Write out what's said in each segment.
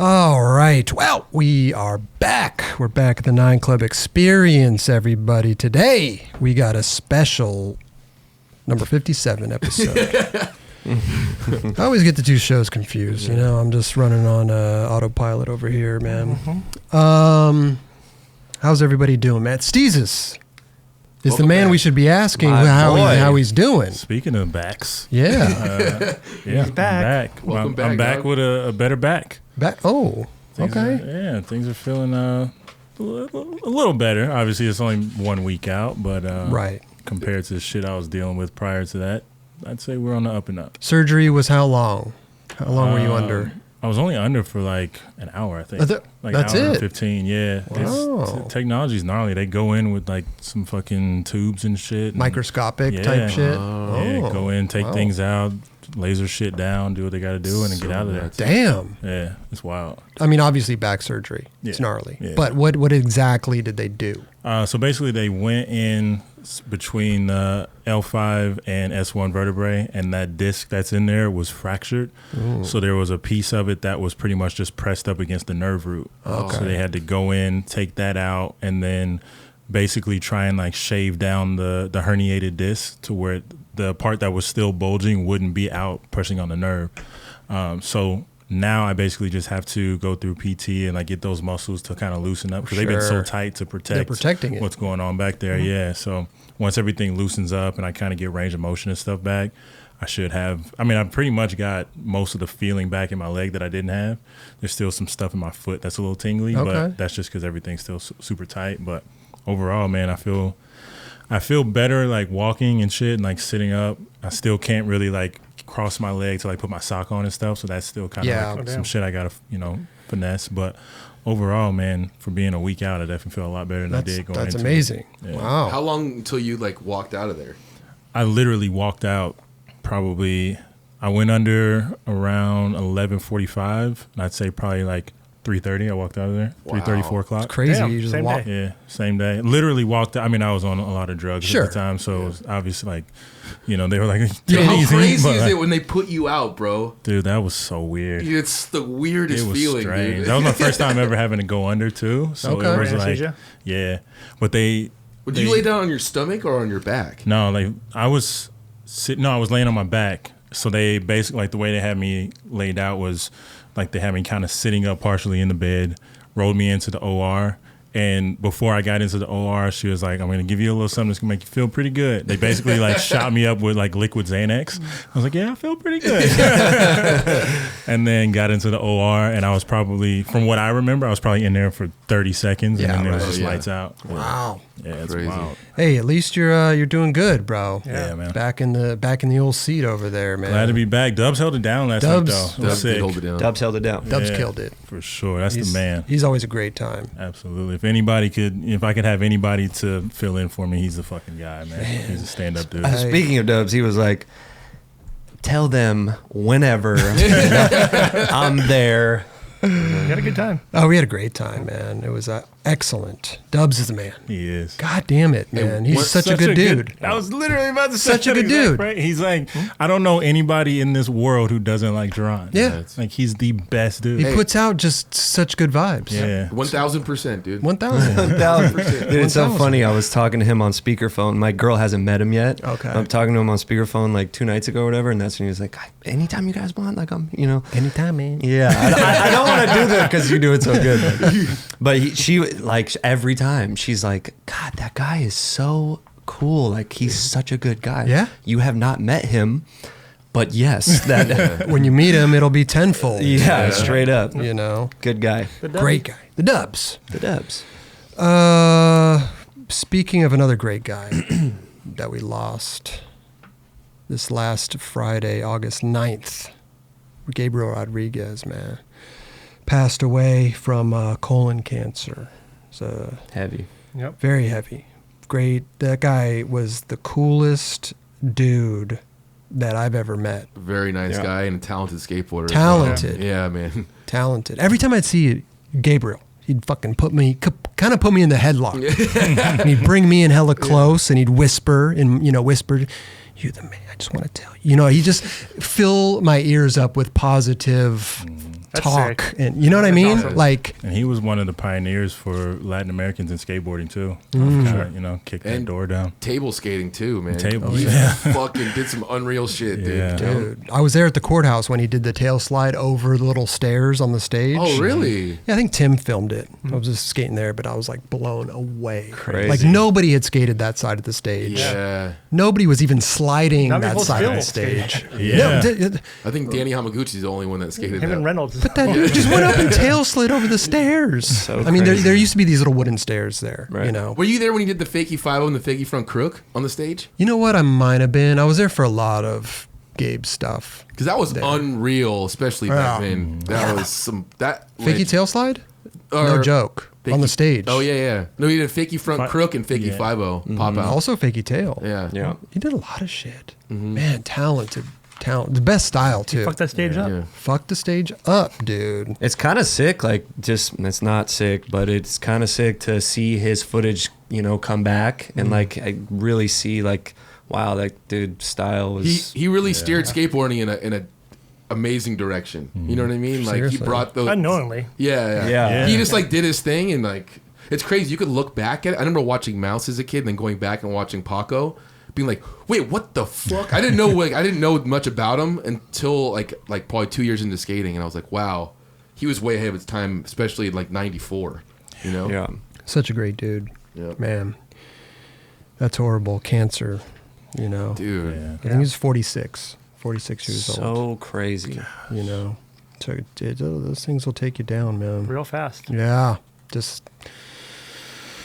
All right. Well, we are back. We're back at the 9 Club Experience, everybody. Today, we got a special number 57 episode. I always get the two shows confused. You know, I'm just running on autopilot over here, man. How's everybody doing, man? Steezus is the man we should be asking how he's doing. Speaking of backs. Yeah. He's back. Welcome back, I'm back dog. with a better back. Okay. Things are feeling a little better. Obviously, it's only 1 week out, but Right. compared to the shit I was dealing with prior to that, I'd say we're on the up and up. Surgery was how long? How long were you under? I was only under for like an hour, I think. Like that's an hour it? and 15, yeah. Wow. Technology's gnarly. They go in with like some fucking tubes and shit. Microscopic type shit? Yeah, go in, take things out, laser shit down, do what they got to do, and then get out of there. Damn. Yeah, it's wild. I mean, obviously back surgery. It's Yeah. gnarly. Yeah. But what exactly did they do? So basically, they went in between L5 and S1 vertebrae, and that disc that's in there was fractured. Ooh. So there was a piece of it that was pretty much just pressed up against the nerve root. Okay. So they had to go in, take that out, and then basically try and like shave down the herniated disc to where the part that was still bulging wouldn't be out pushing on the nerve. So now I basically just have to go through PT and like get those muscles to kind of loosen up because they've been so tight to protect They're protecting it. what's going on back there. Yeah. So once everything loosens up and I kind of get range of motion and stuff back, I should have, I mean, I've pretty much got most of the feeling back in my leg that I didn't have. There's still some stuff in my foot that's a little tingly, but that's just because everything's still super tight. But overall, man, I feel better like walking and shit and like sitting up. I still can't really like cross my leg to like put my sock on and stuff, so that's still kind of like some shit I gotta finesse. But overall, man, for being a week out, I definitely feel a lot better than I did going into it. That's amazing. Yeah. Wow. How long until you like walked out of there? I literally walked out probably, I went under around 11:45, and I'd say probably like 3:30 I walked out of there. 3:30, 4 o'clock. It's crazy. Damn, You just same walk. day. Yeah, same day. Literally walked out. I mean, I was on a lot of drugs Sure. at the time, so it was obviously like, they were like, Dude, how easy, crazy but, is like, it when they put you out, bro? dude, that was so weird. It's the weirdest It was feeling, strange. dude. That was my first time ever having to go under too. So Okay. it was Anesthesia? like, yeah. But they. Would you lay down on your stomach or on your back? No, like I was sitting. No, I was laying on my back. So they basically, like the way they had me laid out was like they had me kind of sitting up partially in the bed, rolled me into the OR. And before I got into the OR, she was like, I'm going to give you a little something that's going to make you feel pretty good. They basically like shot me up with like liquid Xanax. I was like, yeah, I feel pretty good. And then got into the OR, and I was probably, from what I remember, I was probably in there for 30 seconds, and then it was just lights out. Wow. Yeah, it's Crazy. wild. Hey, at least you're doing good, bro. Yeah, man. Back in the old seat over there, man. Glad to be back. Dubs held it down last week, Dubs- though. It was Dubs did sick. hold it down. Dubs held it down. Dubs Yeah, killed it. for sure. That's the man. He's always a great time. Absolutely. If I could have anybody to fill in for me, he's the fucking guy, man. He's a stand-up dude. Speaking of Dubs, he was like, tell them whenever I'm there. We had a good time. Oh, we had a great time, man. It was excellent. Dubs is the man. He is. God damn it, man. He's such a good dude. I was literally about to say Such a that good exact dude. Right? He's like, I don't know anybody in this world who doesn't like Jerron. Yeah. Like, he's the best dude. He puts out just such good vibes. Yeah. 1,000%, dude. 1,000. Dude, it's so 1,000. funny. I was talking to him on speakerphone. My girl hasn't met him yet. Okay. I'm talking to him on speakerphone like 2 nights ago or whatever, and that's when he was like, anytime you guys want, like, Anytime, man. Yeah, I don't want to do that because you do it so good. But she, like, every time, she's like, God, that guy is so cool. Like, he's such a good guy. Yeah? You have not met him, but yes. that. When you meet him, it'll be tenfold. Yeah, straight up. You know? Good guy. Great guy. The Dubs. The Dubs. Speaking of another great guy that we lost this last Friday, August 9th, Gabriel Rodriguez, man, passed away from colon cancer. So Heavy. very heavy. Great. That guy was the coolest dude that I've ever met. Very nice guy and a talented skateboarder. as Talented. well. Yeah, man. Talented. Every time I'd see Gabriel, he'd fucking put me in the headlock. And he'd bring me in hella close, and he'd whisper, you're the man, I just want to tell you. He just fill my ears up with positive That's talk, sick. and you know what I That's mean? awesome. Like, And he was one of the pioneers for Latin Americans in skateboarding too. You know, kicked that And door down. Table skating too, man. Tables, He yeah. fucking did some unreal shit, dude. Yeah. dude, I was there at the courthouse when he did the tail slide over the little stairs on the stage. Oh, really? Yeah, I think Tim filmed it. I was just skating there, but I was like blown away. Crazy. Like nobody had skated that side of the stage. Yeah. Nobody was even sliding Not many that people side of the still stage. Yeah. I think Danny Hamaguchi's the only one that skated Him that. and Reynolds. But that dude just went up and tail slid over the stairs. So I mean, there crazy. used to be these little wooden stairs there, Right. you know. Were you there when he did the fakie 5 and the fakie front crook on the stage? You know what? I might have been. I was there for a lot of Gabe's stuff. Because that was There. unreal, especially back Yeah. then. That was some that Fakey tail slide? No or joke. On the fakie- stage. Oh yeah. No, he did a fakie front Fi- crook and fakie yeah. 5-0 pop out. Also fakey tail. Yeah. Yeah. He did a lot of shit. Man, talented. Talent. The best style, too. Fuck that stage up. Yeah. Fuck the stage up, dude. It's kind of sick, like it's not sick, but it's kind of sick to see his footage, you know, come back and like I really see like, wow, that dude style was. He really steered skateboarding in a amazing direction. You know what I mean? Like Seriously. he brought those. Unknowingly. Yeah. He just like did his thing and like it's crazy. You could look back at it. I remember watching Mouse as a kid and then going back and watching Paco, being like, wait, what the fuck? I didn't know much about him until like probably 2 years into skating, and I was like, wow, he was way ahead of his time, especially in like '94. You know? Yeah. Such a great dude. Yeah. Man. That's horrible. Cancer, you know. Dude. Yeah. I think he was 46. 46 years old. So crazy. You know. So those things will take you down, man. Real fast. Yeah. Just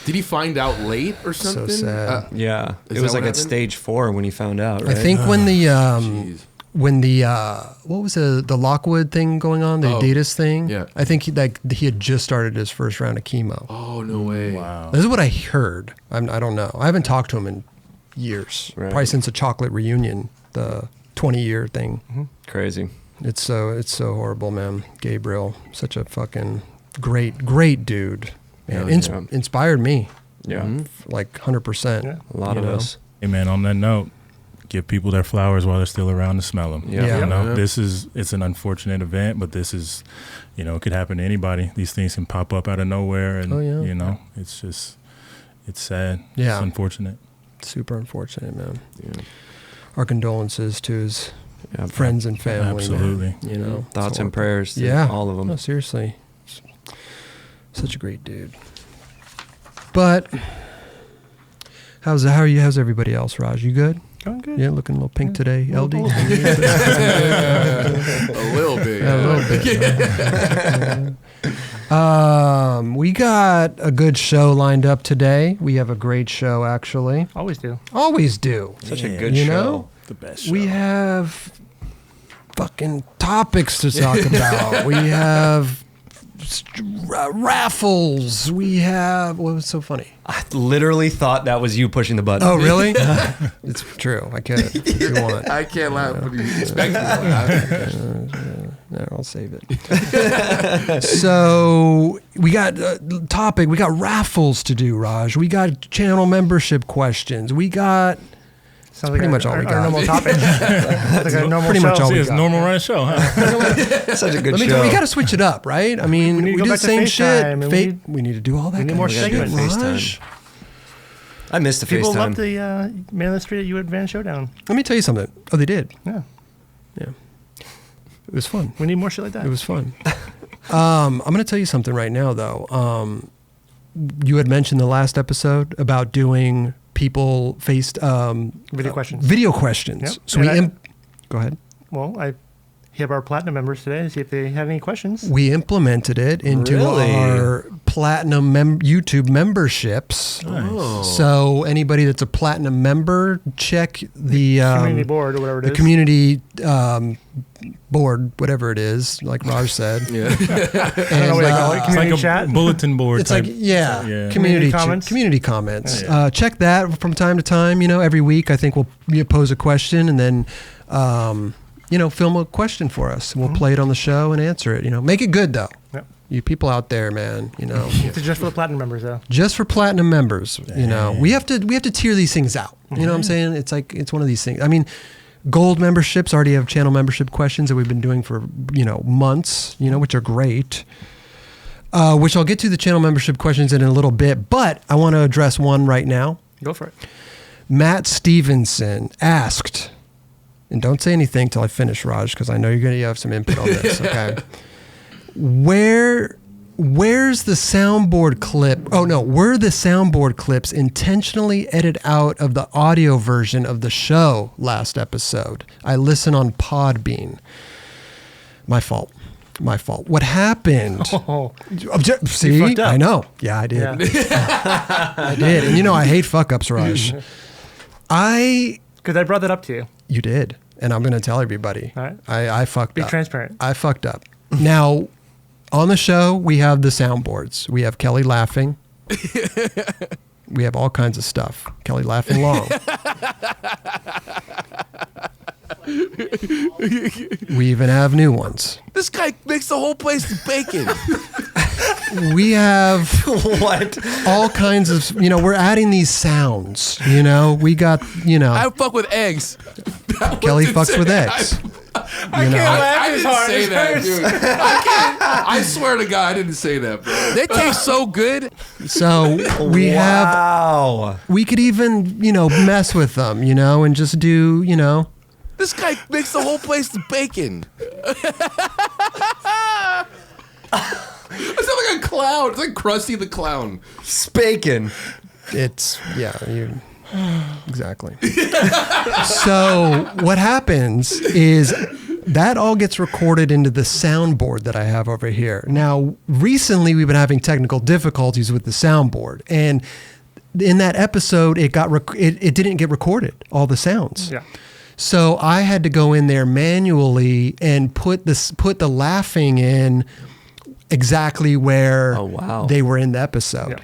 Did he find out late or So something? sad. Yeah. Is It was that like what at happened? stage 4 when he found out, right? I think when the Jeez. what was the Lockwood thing going on, the Oh, Adidas thing? yeah. I think he had just started his first round of chemo. Oh no way! Wow. This is what I heard. I don't know. I haven't talked to him in years. Right. Probably since the chocolate reunion, the 20-year thing. Crazy. It's so horrible, man. Gabriel, such a fucking great dude. Man, Yeah. inspired me Yeah. like 100%. Yeah. A lot You of know? us. Hey man, on that note, give people their flowers while they're still around to smell them. Yeah. You know, Yeah. it's an unfortunate event, but this is, you know, it could happen to anybody. These things can pop up out of nowhere, and Oh, yeah. you know, it's sad. Yeah. It's unfortunate. Super unfortunate, man. Yeah. Our condolences to his Yeah. friends and family. man. Absolutely. You know, Thoughts it's and horrible. prayers to Yeah, all of them. No, seriously, such a great dude. But how's everybody else, Raj? You good? Going good. Yeah, looking a little pink today, LD. A little bit. Yeah, a little bit. We got a good show lined up today. We have a great show, actually. Always do. Always do. Such Yeah. a good You show. know? The best. We have fucking topics to talk about. We have raffles. We have what was so funny? I literally thought that was you pushing the button. Oh, really? It's true. I could if you want. I can't laugh, but you expect me to laugh. No, I'll save it. So we got topic. We got raffles to do, Raj. We got channel membership questions. We got Sounds pretty much all we our got. normal topic. Sounds like a normal Pretty much show. all we See, it's got. normal run show, huh? Such a good Let me show. we got to switch it up, right? I mean, We we, need to go do the back to same FaceTime, shit. and We need to do all that. we need kind more of shit, segments. Raj. I missed the People FaceTime. love the Man on the Street at You Advance Showdown. Let me tell you something. Oh, they did. Yeah. Yeah. It was fun. We need more shit like that. It was fun. I'm going to tell you something right now, though. You had mentioned the last episode about doing people faced Video questions. Video questions. Yep. So And go ahead. Well, I hit up our platinum members today to see if they had any questions. We implemented it into Really? our platinum YouTube memberships. Oh. So anybody that's a platinum member, check the Community board or whatever it the is. community board, whatever it is, like Raj said. Yeah. I don't know what they call it. It's Community like a chat. bulletin board. It's type. like, yeah, Yeah. community comments. Community comments. Yeah. Check that from time to time. You know, every week I think we'll pose a question and then, film a question for us. We'll play it on the show and answer it. You know, make it good though. Yep. You people out there, man. You know, It's just for the platinum members, though. just for platinum members. You know, we have to tier these things out. You know what I'm saying? It's like it's one of these things. I mean, Gold memberships already have channel membership questions that we've been doing for, months, which are great. Which I'll get to the channel membership questions in a little bit, but I want to address one right now. Go for it. Matt Stevenson asked, and don't say anything till I finish, Raj, because I know you're going to have some input on this, okay? Where's the soundboard clip? Oh, no. Were the soundboard clips intentionally edited out of the audio version of the show last episode? I listen on Podbean. My fault. What happened? Oh, See, fucked up. I know. Yeah, I did. yeah. I did. And I hate fuck ups, Raj. Because I brought that up to you. You did. And I'm going to tell everybody. All right. I fucked Be up. transparent. I fucked up. Now, on the show, we have the soundboards. We have Kelly laughing. We have all kinds of stuff. Kelly laughing long. We even have new ones. This guy makes the whole place bacon. We have What? all kinds of, we're adding these sounds, we got, I fuck with eggs. Kelly fucks with eggs. I didn't say that, dude. I can't. I swear to God, I didn't say that, bro. They taste so good. So we could even, mess with them, and just do, This guy makes the whole place bacon. I sound like a clown. It's like Krusty the Clown. Spakin. It's, exactly. So what happens is that all gets recorded into the soundboard that I have over here. Now, recently we've been having technical difficulties with the soundboard, and in that episode, it didn't get recorded, all the sounds. Yeah. So I had to go in there manually and put the laughing in exactly where they were in the episode. Yeah.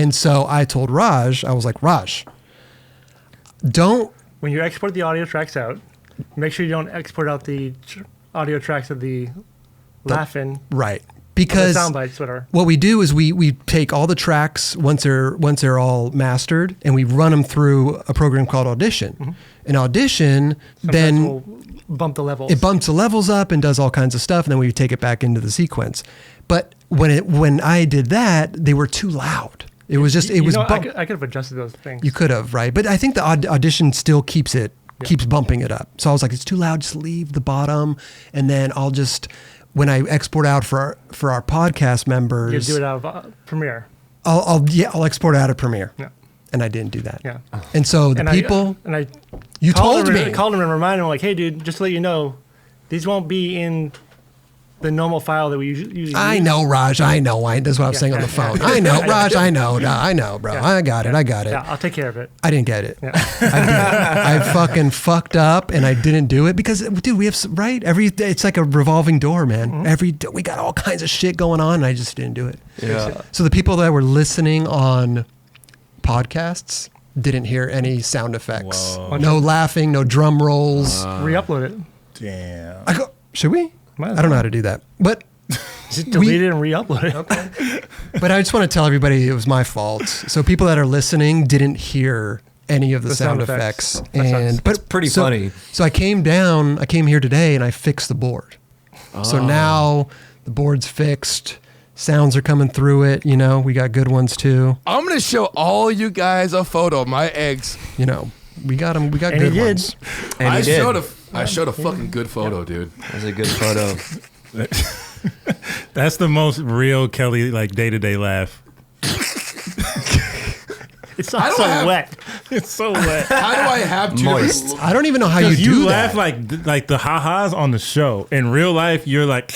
And so I told Raj, I was like, Raj, when you export the audio tracks out, make sure you don't export out the audio tracks of the laughing. Right. Because sound bites, whatever. What we do is we take all the tracks once they're all mastered, and we run them through a program called Audition. Mm-hmm. And Audition, Sometimes we'll bump the levels. It bumps the levels up and does all kinds of stuff, and then we take it back into the sequence. But when I did that, they were too loud. It was just I could have adjusted those things. You could have, right? But I think the Audition still keeps bumping it up. So I was like, it's too loud. Just leave the bottom, and then I'll just, when I export out for our podcast members, you do it out of Premiere. I'll export it out of Premiere. Yeah. And I didn't do that. Yeah. And so you told me. I called him and reminded him, like, hey, dude, just to let you know, these won't be in the normal file that we usually use. I know, Raj. I know. That's what I was saying on the phone. I know, Raj. I know, bro. Yeah. I got it. Yeah, I'll take care of it. I didn't get it. Yeah. I fucking fucked up, and I didn't do it because, dude, we have it's like a revolving door, man. Mm-hmm. We got all kinds of shit going on, and I just didn't do it. Yeah. So the people that were listening on podcasts didn't hear any sound effects. Whoa. No laughing, no drum rolls. Re-upload it. Damn. Should we? I don't know how to do that, but just delete it and re-upload it. Okay. But I just want to tell everybody it was my fault. So people that are listening didn't hear any of the sound effects. But it's pretty funny. So I came here today and I fixed the board. So now the board's fixed. Sounds are coming through it. We got good ones too. I'm going to show all you guys a photo of my eggs. We got them. We got and good he did. ones. And I showed a fucking good photo, dude. That was a good photo. That's the most real Kelly, day-to-day laugh. It's not so wet. It's so wet. How do I have two Moist. I don't even know how you do you that. laugh like the ha-has on the show. In real life, you're like...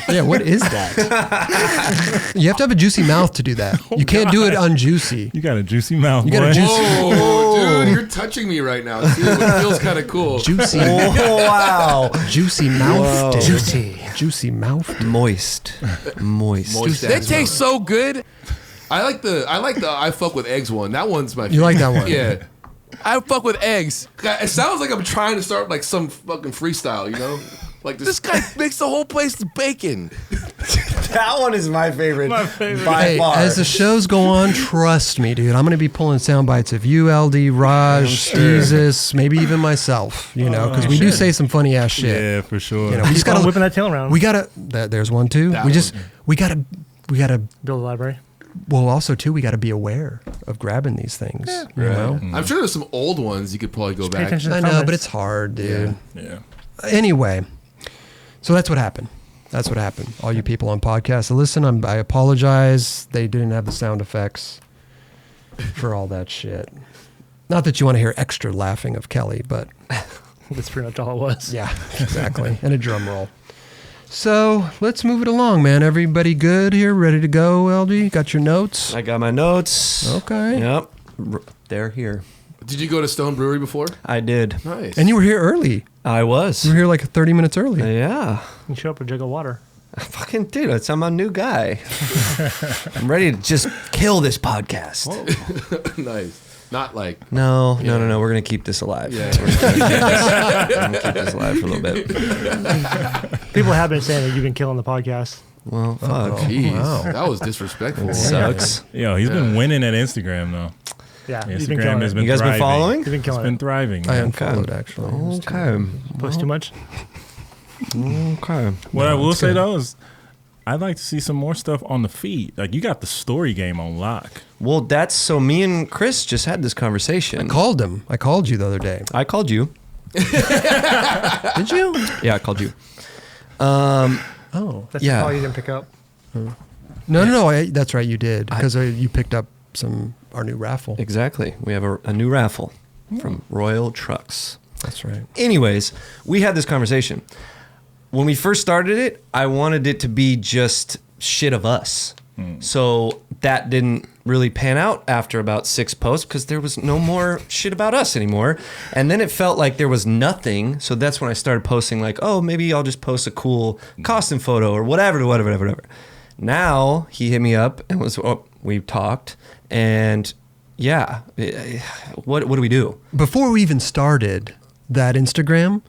Yeah, what is that? You have to have a juicy mouth to do that. You can't do it unjuicy. You got a juicy mouth, You got boy. a juicy... Whoa, dude, you're touching me right now, too. It feels kind of cool. Juicy. Oh, wow. Juicy mouth. Whoa. Juicy mouth. Moist. They taste so good. I like the I fuck with eggs one. That one's my favorite. You like that one? Yeah. I fuck with eggs. It sounds like I'm trying to start like some fucking freestyle, Like this guy makes the whole place bacon. That one is my favorite. My favorite. By Hey, far. as the shows go on, trust me, dude. I'm going to be pulling sound bites of you, LD, Raj, Steezus, maybe even myself. You know, because we do say some funny ass shit. Yeah, for sure. You know, we just Keep on gotta whipping that tail around. We gotta. There's one too. That We gotta. build a library. Well, also too, we gotta be aware of grabbing these things. You know. I'm sure there's some old ones you could probably go Pay back. attention to I the know, but comments. it's hard, dude. Yeah. Anyway, so that's what happened. That's what happened. All you people on podcasts, listen. I apologize. They didn't have the sound effects for all that shit. Not that you want to hear extra laughing of Kelly, but That's pretty much all it was. yeah, exactly. And a drum roll. So let's move it along, man. Everybody good here? Ready to go, LD? Got your notes? I got my notes. Okay. Yep. They're here. Did you go to Stone Brewery before? I did. Nice. And you were here early. I was. You were here like 30 minutes early. Yeah. You show up with a jug of water. Fucking dude, I'm a new guy. I'm ready to just kill this podcast. Nice. Not like. No. We're gonna keep this alive. Yeah. We're gonna keep this alive for a little bit. People have been saying that you've been killing the podcast. Well, fuck. Jeez, wow. that was disrespectful. Sucks. Yo, he's been winning at Instagram though. Yeah, you've been Instagram killing has it. been You guys been thriving. following? You've been It's killing been it. thriving. I man. unfollowed, actually. Okay. Post too much? Okay. What I will it's say good. though is, I'd like to see some more stuff on the feed. Like you got the story game on lock. Well, that's so. Me and Chris just had this conversation. I called him. I called you the other day. I called you. Did you? Yeah, I called you. Oh. That's Yeah. the call you didn't pick up. No. That's right. You did. Because you picked up our new raffle. Exactly. We have a new raffle from Royal Trucks. That's right. Anyways, we had this conversation. When we first started it, I wanted it to be just shit of us. So that didn't really pan out after about 6 posts because there was no more shit about us anymore. And then it felt like there was nothing. So that's when I started posting like, oh, maybe I'll just post a cool costume photo or whatever. Now he hit me up and we talked and yeah, what do we do? Before we even started that Instagram,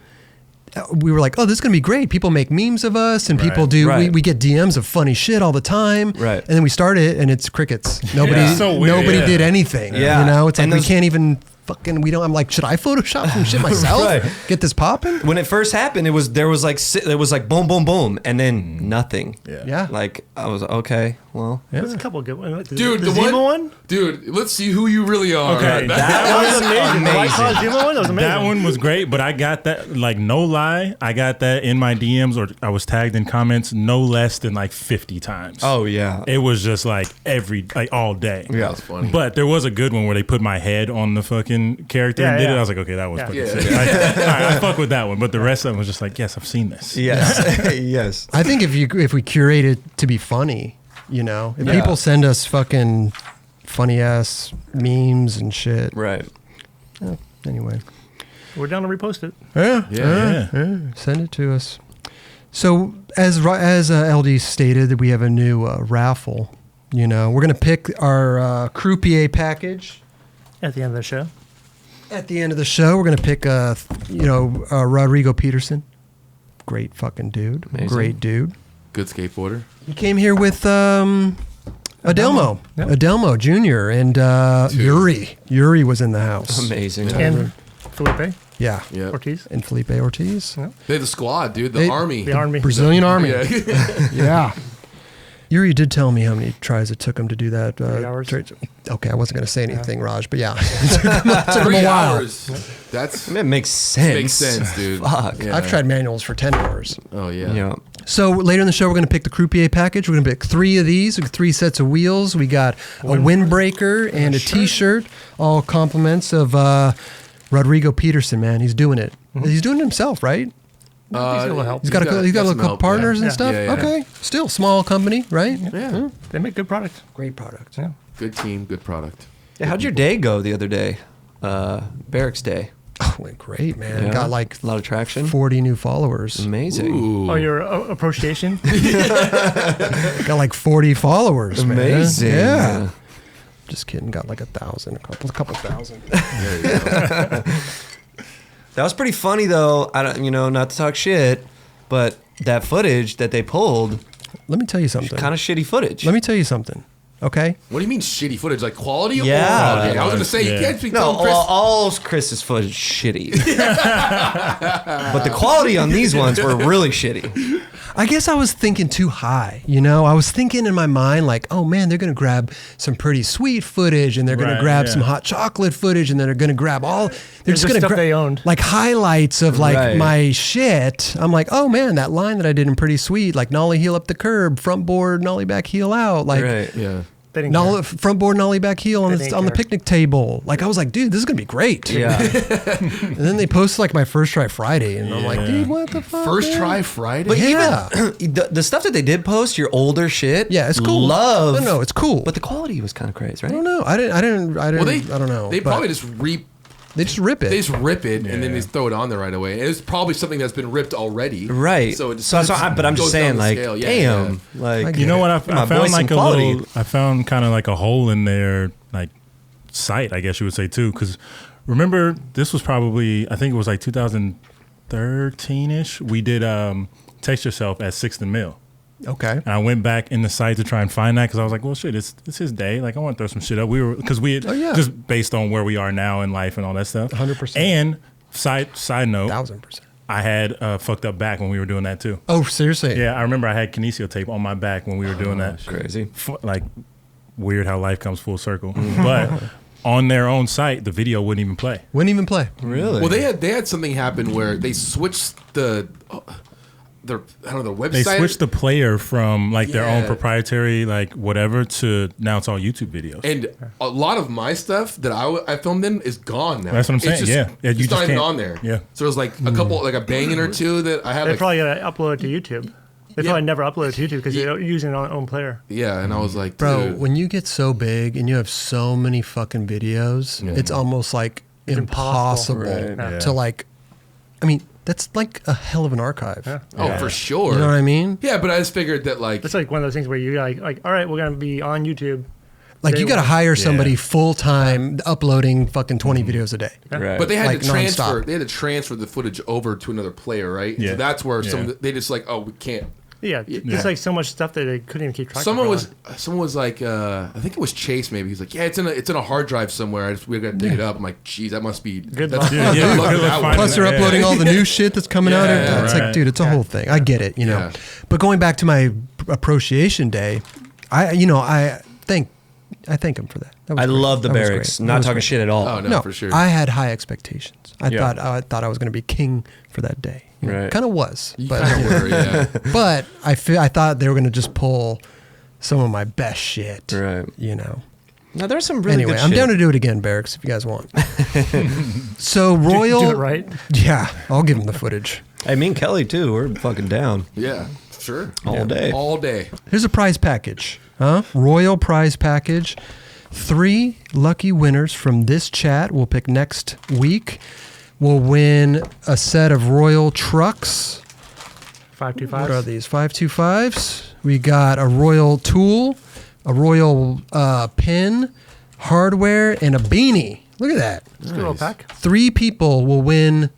we were like, oh, this is going to be great. People make memes of us and people do, Right. we get DMs of funny shit all the time. Right. And then we started it and it's crickets. Nobody, Yeah. So weird, nobody yeah. did anything. Yeah. You know, it's like And we those- can't even I'm like, should I Photoshop some shit myself? Right. Get this popping? When it first happened, it was boom, boom, boom, and then nothing. Yeah. Like I was okay. Well, There's a couple good ones. Dude, the the Zima one? Dude, let's see who you really are. Okay, That was amazing. The White Claw Zima one? That was amazing. That one was great, but I got that, like, no lie, I got that in my DMs or I was tagged in comments no less than like 50 times. oh yeah, It was just like all day. Yeah, that's funny. But there was a good one where they put my head on the fucking character and Yeah, did it. yeah. I was like, okay, that was Yeah. fucking Yeah. sick. I fuck with that one. But the rest of them was just like, yes, I've seen this. yes, yes. I think if we curate it to be funny, you know, if Yeah. people send us fucking funny ass memes and shit. Right. Anyway. We're down to repost it. Yeah. Send it to us. So as LD stated, that we have a new raffle. You know, we're gonna pick our Crupié package At the end of the show. at the end of the show. We're gonna pick Rodrigo Peterson. Great fucking dude. Amazing. Great dude. Good skateboarder. He came here with Adelmo Yep. Adelmo Jr. and Yuri. Yuri was in the house. Amazing. And Felipe Yeah. Yeah. Ortiz. And Felipe Ortiz. They had the squad, dude. The They- army. The Army. Brazilian Army. Yeah. Yeah. Yuri did tell me how many tries it took him to do that. 3 hours. Okay, I wasn't going to say anything, Raj, but yeah. It took him a 3 while. hours. That's It makes sense. makes sense, dude. Fuck. Yeah. I've tried manuals for 10 hours. Oh yeah. Yeah. So later in the show, we're going to pick the Croupier package. We're going to pick 3 of these, 3 sets of wheels. We got a windbreaker and a T-shirt, all compliments of Rodrigo Peterson, man. He's doing it. He's doing it himself, right? He's a little help. He's got a some couple help, partners yeah. and stuff. Yeah, yeah. Okay. Still, small company, right? Yeah. They make good product. Great product. Yeah. Good team, good product. Yeah, how'd your day go the other day? Barracks day. Oh, went great, man. Yeah. Got like A lot of traction. 40 new followers. Amazing. Ooh. Oh, your appreciation? Got like 40 followers, man. Amazing. Yeah. Just kidding. Got like 1,000, a couple thousand. There you go. That was pretty funny though. I don't, not to talk shit, but that footage that they pulled Let me tell you something. Kind of shitty footage. Let me tell you something. Okay. What do you mean shitty footage? Like quality? Yeah. Or okay. I was gonna say you Yeah. can't be No, telling Chris. all Chris's footage is shitty. But the quality on these ones were really shitty. I guess I was thinking too high. You know, I was thinking in my mind like, oh man, they're gonna grab some pretty sweet footage, and they're gonna Right, grab yeah. some hot chocolate footage, and then they're gonna grab all. They're just just gonna stuff they owned. like highlights of like Right. my shit. I'm like, oh man, that line that I did in Pretty Sweet, like nollie heel up the curb, front board, nollie back heel out, like. Right. Yeah. They didn't Nollie, care. front board nollie back heel on They the didn't on the care. picnic table. Like I was like, dude, this is gonna be great. Yeah. And then they posted like my first try Friday, and I'm like, Yeah. dude, what the fuck? First man? try Friday. But Yeah. even the stuff that they did post, your older shit. Yeah, it's cool. Love. No, it's cool. But the quality was kind of crazy, right? I don't know. I didn't. well, I don't know. They but probably just they just rip it. They just rip it and then Yeah. they just throw it on there right away. And it's probably something that's been ripped already. Right. So, it just, but I'm just goes down saying, the like, scale. Yeah, damn, yeah. like, I You know what? I My found voice like and a quality. little. I found kind of like a hole in their like site, I guess you would say too. Because remember, this was probably, I think it was like 2013 ish. We did Text Yourself at 6th and Mill. okay. And I went back in the site to try and find that because I was like, well, shit, it's his day. Like, I want to throw some shit up. Because we had, Oh, yeah. just based on where we are now in life and all that stuff. 100%. And side note, 1000%. I had fucked up back when we were doing that too. Oh, seriously? Yeah, I remember I had kinesio tape on my back when we were doing that. crazy. Like, weird how life comes full circle. But on their own site, the video wouldn't even play. Wouldn't even play. Really? Well, they had something happen where they switched their website. They switched the player from like their own Yeah. proprietary like whatever to now it's all YouTube videos. And a lot of my stuff that I filmed in is gone now. That's what I'm It's saying, just- yeah. Yeah, you it's just not even can't- on there. yeah. So there's like a couple, like a banging or two that I had. They Like, probably gotta upload it to YouTube. They probably never upload it to YouTube because they're using their own player. yeah, and I was like, Bro, dude, when you get so big and you have so many fucking videos, it's almost like impossible impossible. Right. to like. I mean, that's like a hell of an archive. Yeah. oh, for sure. You know what I mean? Yeah, but I just figured that like, It's like one of those things where you like, all right, we're gonna be on YouTube. Like Day you got to one. hire somebody Yeah. full time uploading fucking 20 videos a day. Right. but they had Like to transfer. nonstop. They had to transfer the footage over to another player, right? Yeah. So that's where Yeah. they just like, oh, we can't. Yeah, there's like so much stuff that they couldn't even keep track Someone of. was like, I think it was Chase. Maybe he's like, yeah, it's in a hard drive somewhere. We got to dig it up. I'm like, geez, that must be Good that's luck. Yeah, good yeah, luck good with luck that finding one. Plus, they're Yeah. uploading all the new shit that's coming out. Yeah, It's right. like, dude, it's a whole thing. I get it, you know. Yeah. But going back to my appreciation day, I thank him for that. That was I great. love the That was barracks. great. That Not was talking great. shit at all. Oh, no, for sure. I had high expectations. I Yeah. thought I was going to be king for that day. Right. Kind of was, You but kind of were, yeah. but I thought they were going to just pull some of my best shit. Right. You know. Now there's some really Anyway, good I'm shit. down to do it again, Barracks, if you guys want. So Royal, Do it right. Yeah, I'll give him the footage. Hey, me and Kelly too. We're fucking down Yeah, sure. all day. All day. Here's a prize package, huh? Royal prize package. 3 lucky winners from this chat we'll pick next week will win a set of Royal trucks. 525. What are these? 525s. We got a Royal tool, a Royal pin, hardware, and a beanie. Look at that. It's a good little pack. 3 people will win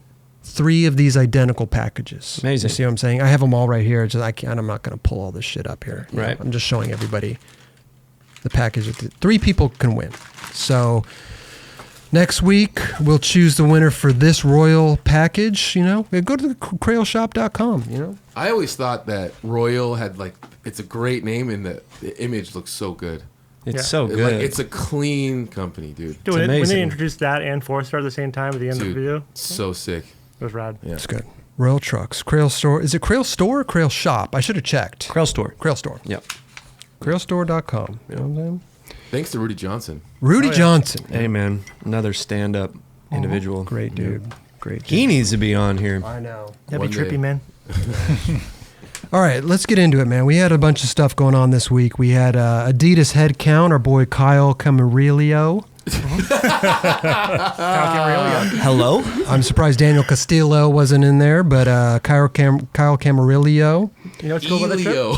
3 of these identical packages. Amazing. You see what I'm saying? I have them all right here. It's just, I'm not going to pull all this shit up here. You know, Right. I'm just showing everybody the package. 3 people can win. So next week we'll choose the winner for this Royal package. You know, go to the crailshop.com. You know, I always thought that Royal had like, it's a great name and the image looks so good. It's Yeah. so Like, good. it's a clean company, dude. Dude, when amazing. they introduced that and 4-star at the same time at the end of the video, Dude, so sick. it was rad. Yeah. it's good. Royal trucks, Crail store. Is it Crail store or Crail shop? I should have checked. Crail store. Crail store. Yep. Crailstore.com. You know what I'm saying? Thanks to Rudy Johnson. Rudy Oh, yeah. Johnson. Hey man, another stand-up individual. Great dude. Great dude. He needs to be on here. I know. That'd be One trippy, day. man. All right, let's get into it, man. We had a bunch of stuff going on this week. We had Adidas head count, our boy Kyle Camarillo. Hello. I'm surprised Daniel Castillo wasn't in there, but Kyle Camarillo. You know what's cool about that trip? Elio.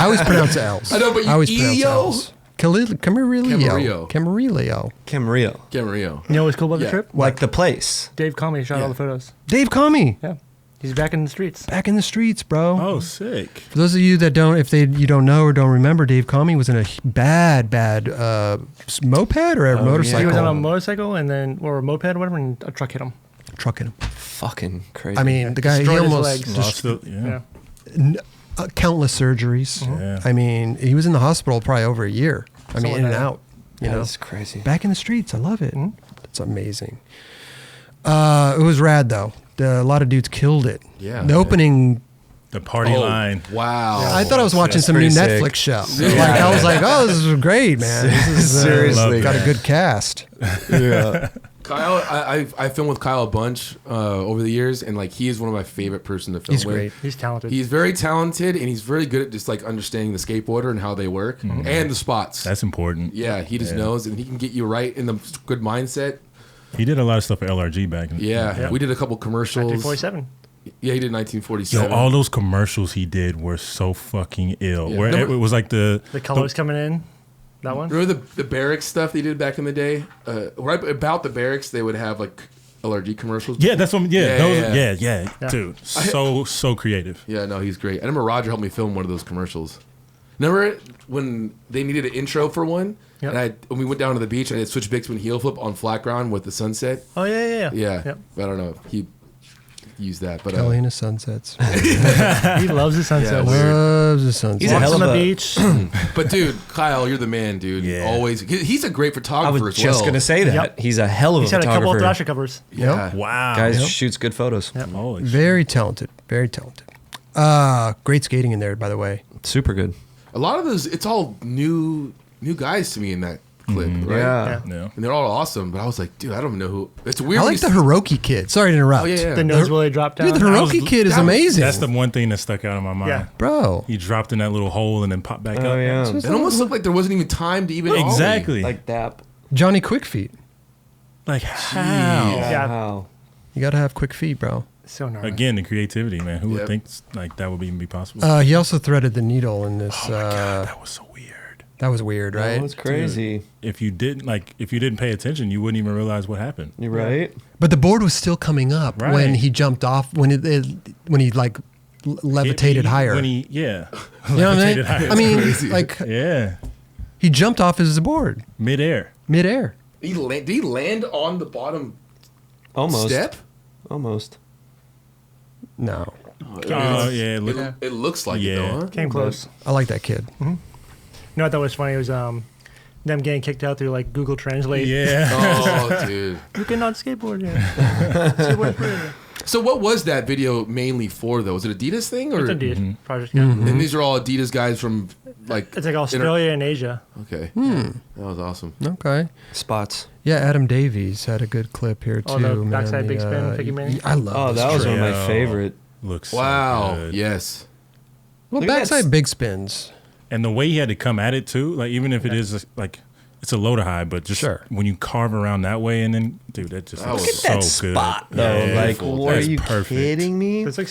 I always pronounce L's. I know, but you- I always pronounce Elio? L's. Camarillo. Camarillo. Camarillo. Camarillo. Camarillo. You know what's cool about Yeah. the trip? Like the place. Dave Comey shot all the photos. Dave Comey. Yeah. He's back in the streets. Back in the streets, bro. Oh, sick. For those of you that don't, you don't know or don't remember, Dave Comey was in a bad moped or a motorcycle. He was on a motorcycle or a moped or whatever, and a truck hit him. Truck hit him. Fucking crazy. I mean, the guy, he Destroyed his almost legs. Lost it, countless surgeries. Yeah. I mean, he was in the hospital probably over a year. I mean, in and out. You know, that's crazy. back in the streets. I love it. It's amazing. It was rad though. A lot of dudes killed it. Yeah. The opening. The party line. Wow. I thought I was watching That's some new pretty Netflix sick. show. Like I was like, oh, this is great, man. This is, Seriously. got a good cast. Yeah. Kyle, I filmed with Kyle a bunch over the years, and like he is one of my favorite person to film He's with. great. He's talented. He's very talented, and he's very good at just like understanding the skateboarder and how they work and the spots. That's important. Yeah, he just knows, and he can get you right in the good mindset. He did a lot of stuff for LRG back in Yeah, we did a couple commercials. 1947. Yeah, he did 1947. Yo, all those commercials he did were so fucking ill. Yeah. Where Number- it was like The colors coming in. That one. Remember the barracks stuff they did back in the day? Right about the barracks, they would have like LRG commercials. Yeah, that's what. Yeah, Yeah, yeah, dude. So creative. Yeah, no, he's great. I remember Roger helped me film one of those commercials. Remember when they needed an intro for one? Yep. And when we went down to the beach, I had switch Bixman heel flip on flat ground with the sunset. Oh yeah. Yeah, Yep. I don't know. He used that, but Kelly in the sunsets. He loves the sunset. Yeah, weird. Loves the sunsets. He's a Walks hell on of the a- beach. but dude, Kyle, you're the man, dude. Yeah. Always. He's a great I photographer was as well. just gonna say that. Yep. He's a hell of He's a had a couple of photographer. Thrasher covers. Yeah. Wow. Guys Yep. shoots good photos. Holy shit. Very talented. Very talented. Great skating in there, by the way. Super good. A lot of those, it's all new guys to me in that clip, right? Yeah. Yeah. And they're all awesome, but I was like, dude, I don't know who. It's weird. I when like you the Hiroki kid. Sorry to interrupt. Oh, yeah, yeah. The nose really dropped down. Dude, the Hiroki kid is that was- amazing. That's the one thing that stuck out in my mind. Yeah. Bro. He dropped in that little hole and then popped back up. Oh yeah. It almost looked like there wasn't even time to even ollie. Exactly. Like that. Johnny Quick Feet. Like how? Yeah. Wow. You got to have quick feet, bro. So gnarly. Again, the creativity, man. Who Yep. would think like that would even be possible? He also threaded the needle in this. Oh my god, that was so weird. That was weird, right? That was crazy. If you didn't pay attention, you wouldn't even realize what happened. You're right. But the board was still coming up Right. when he jumped off, when he like levitated higher. When he, yeah. You know what I mean? Levitated higher. I mean, crazy. like Yeah. he jumped off his board Midair. midair. Did he land on the bottom Almost. step? Almost. No, Oh yeah. Look, It looks like it, Yeah. though, huh? Came close. I like that kid. You know what I thought was funny? It was them getting kicked out through like Google Translate. yeah. Oh, dude. You cannot skateboard here. Skateboard forever. So what was that video mainly for, though? Was it Adidas thing? Or? It's a Adidas project. Yeah. And these are all Adidas guys from, like... It's like Australia and Asia. Okay. That was awesome. Okay. Spots. Yeah, Adam Davies had a good clip here too. Oh, the man. backside big spin, Piggy Manny? I love. Oh, this that was trick. one of my Yo. favorite. Looks Wow. so good. Yes. Well, Look at that backside s- big spins. And the way he had to come at it too, like even if it is like it's a loader high, but just Sure. when you carve around that way and then dude, that just That looks was- so That good. spot though. Yeah. Like, Beautiful. what are That's you perfect. kidding me? It's like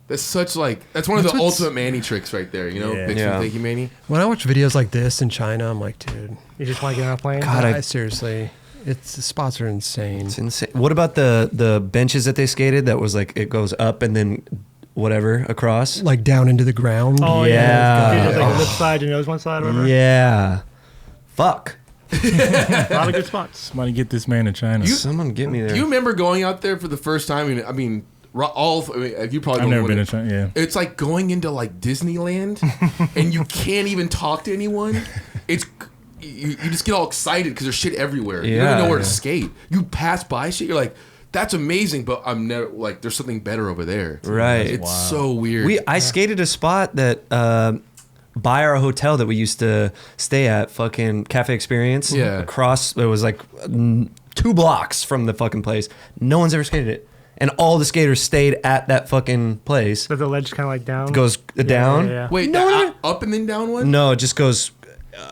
That's such, like... That's one of That's the what's- ultimate Manny tricks right there, you know? Yeah. Big Yeah. Thank you, Manny. When I watch videos like this in China, I'm like, dude, you just want to get on a plane. God, I seriously, the spots are insane. It's insane. What about the benches that they skated? That was like it goes up and then whatever across. Like down into the ground. Oh Yeah. yeah. You do, like a lip slide, your nose one side, or whatever. Yeah. Fuck. A lot of good spots. Somebody get this man in China. Someone get me there. Do you remember going out there for the first time? I mean, you probably I've don't never know been in what China. Yeah. It's like going into like Disneyland and you can't even talk to anyone. It's you just get all excited because there's shit everywhere. You don't Yeah, even know where to yeah. skate. You pass by shit, you're like, that's amazing, but I'm never like there's something better over there. Right. It's Wow. so weird. I skated a spot that by our hotel that we used to stay at, fucking Cafe Experience. Yeah. Across, it was like 2 blocks from the fucking place. No one's ever skated it. And all the skaters stayed at that fucking place. So the ledge kind of like down. It goes down. Yeah. Wait, No, the no. up and then down one? No, it just goes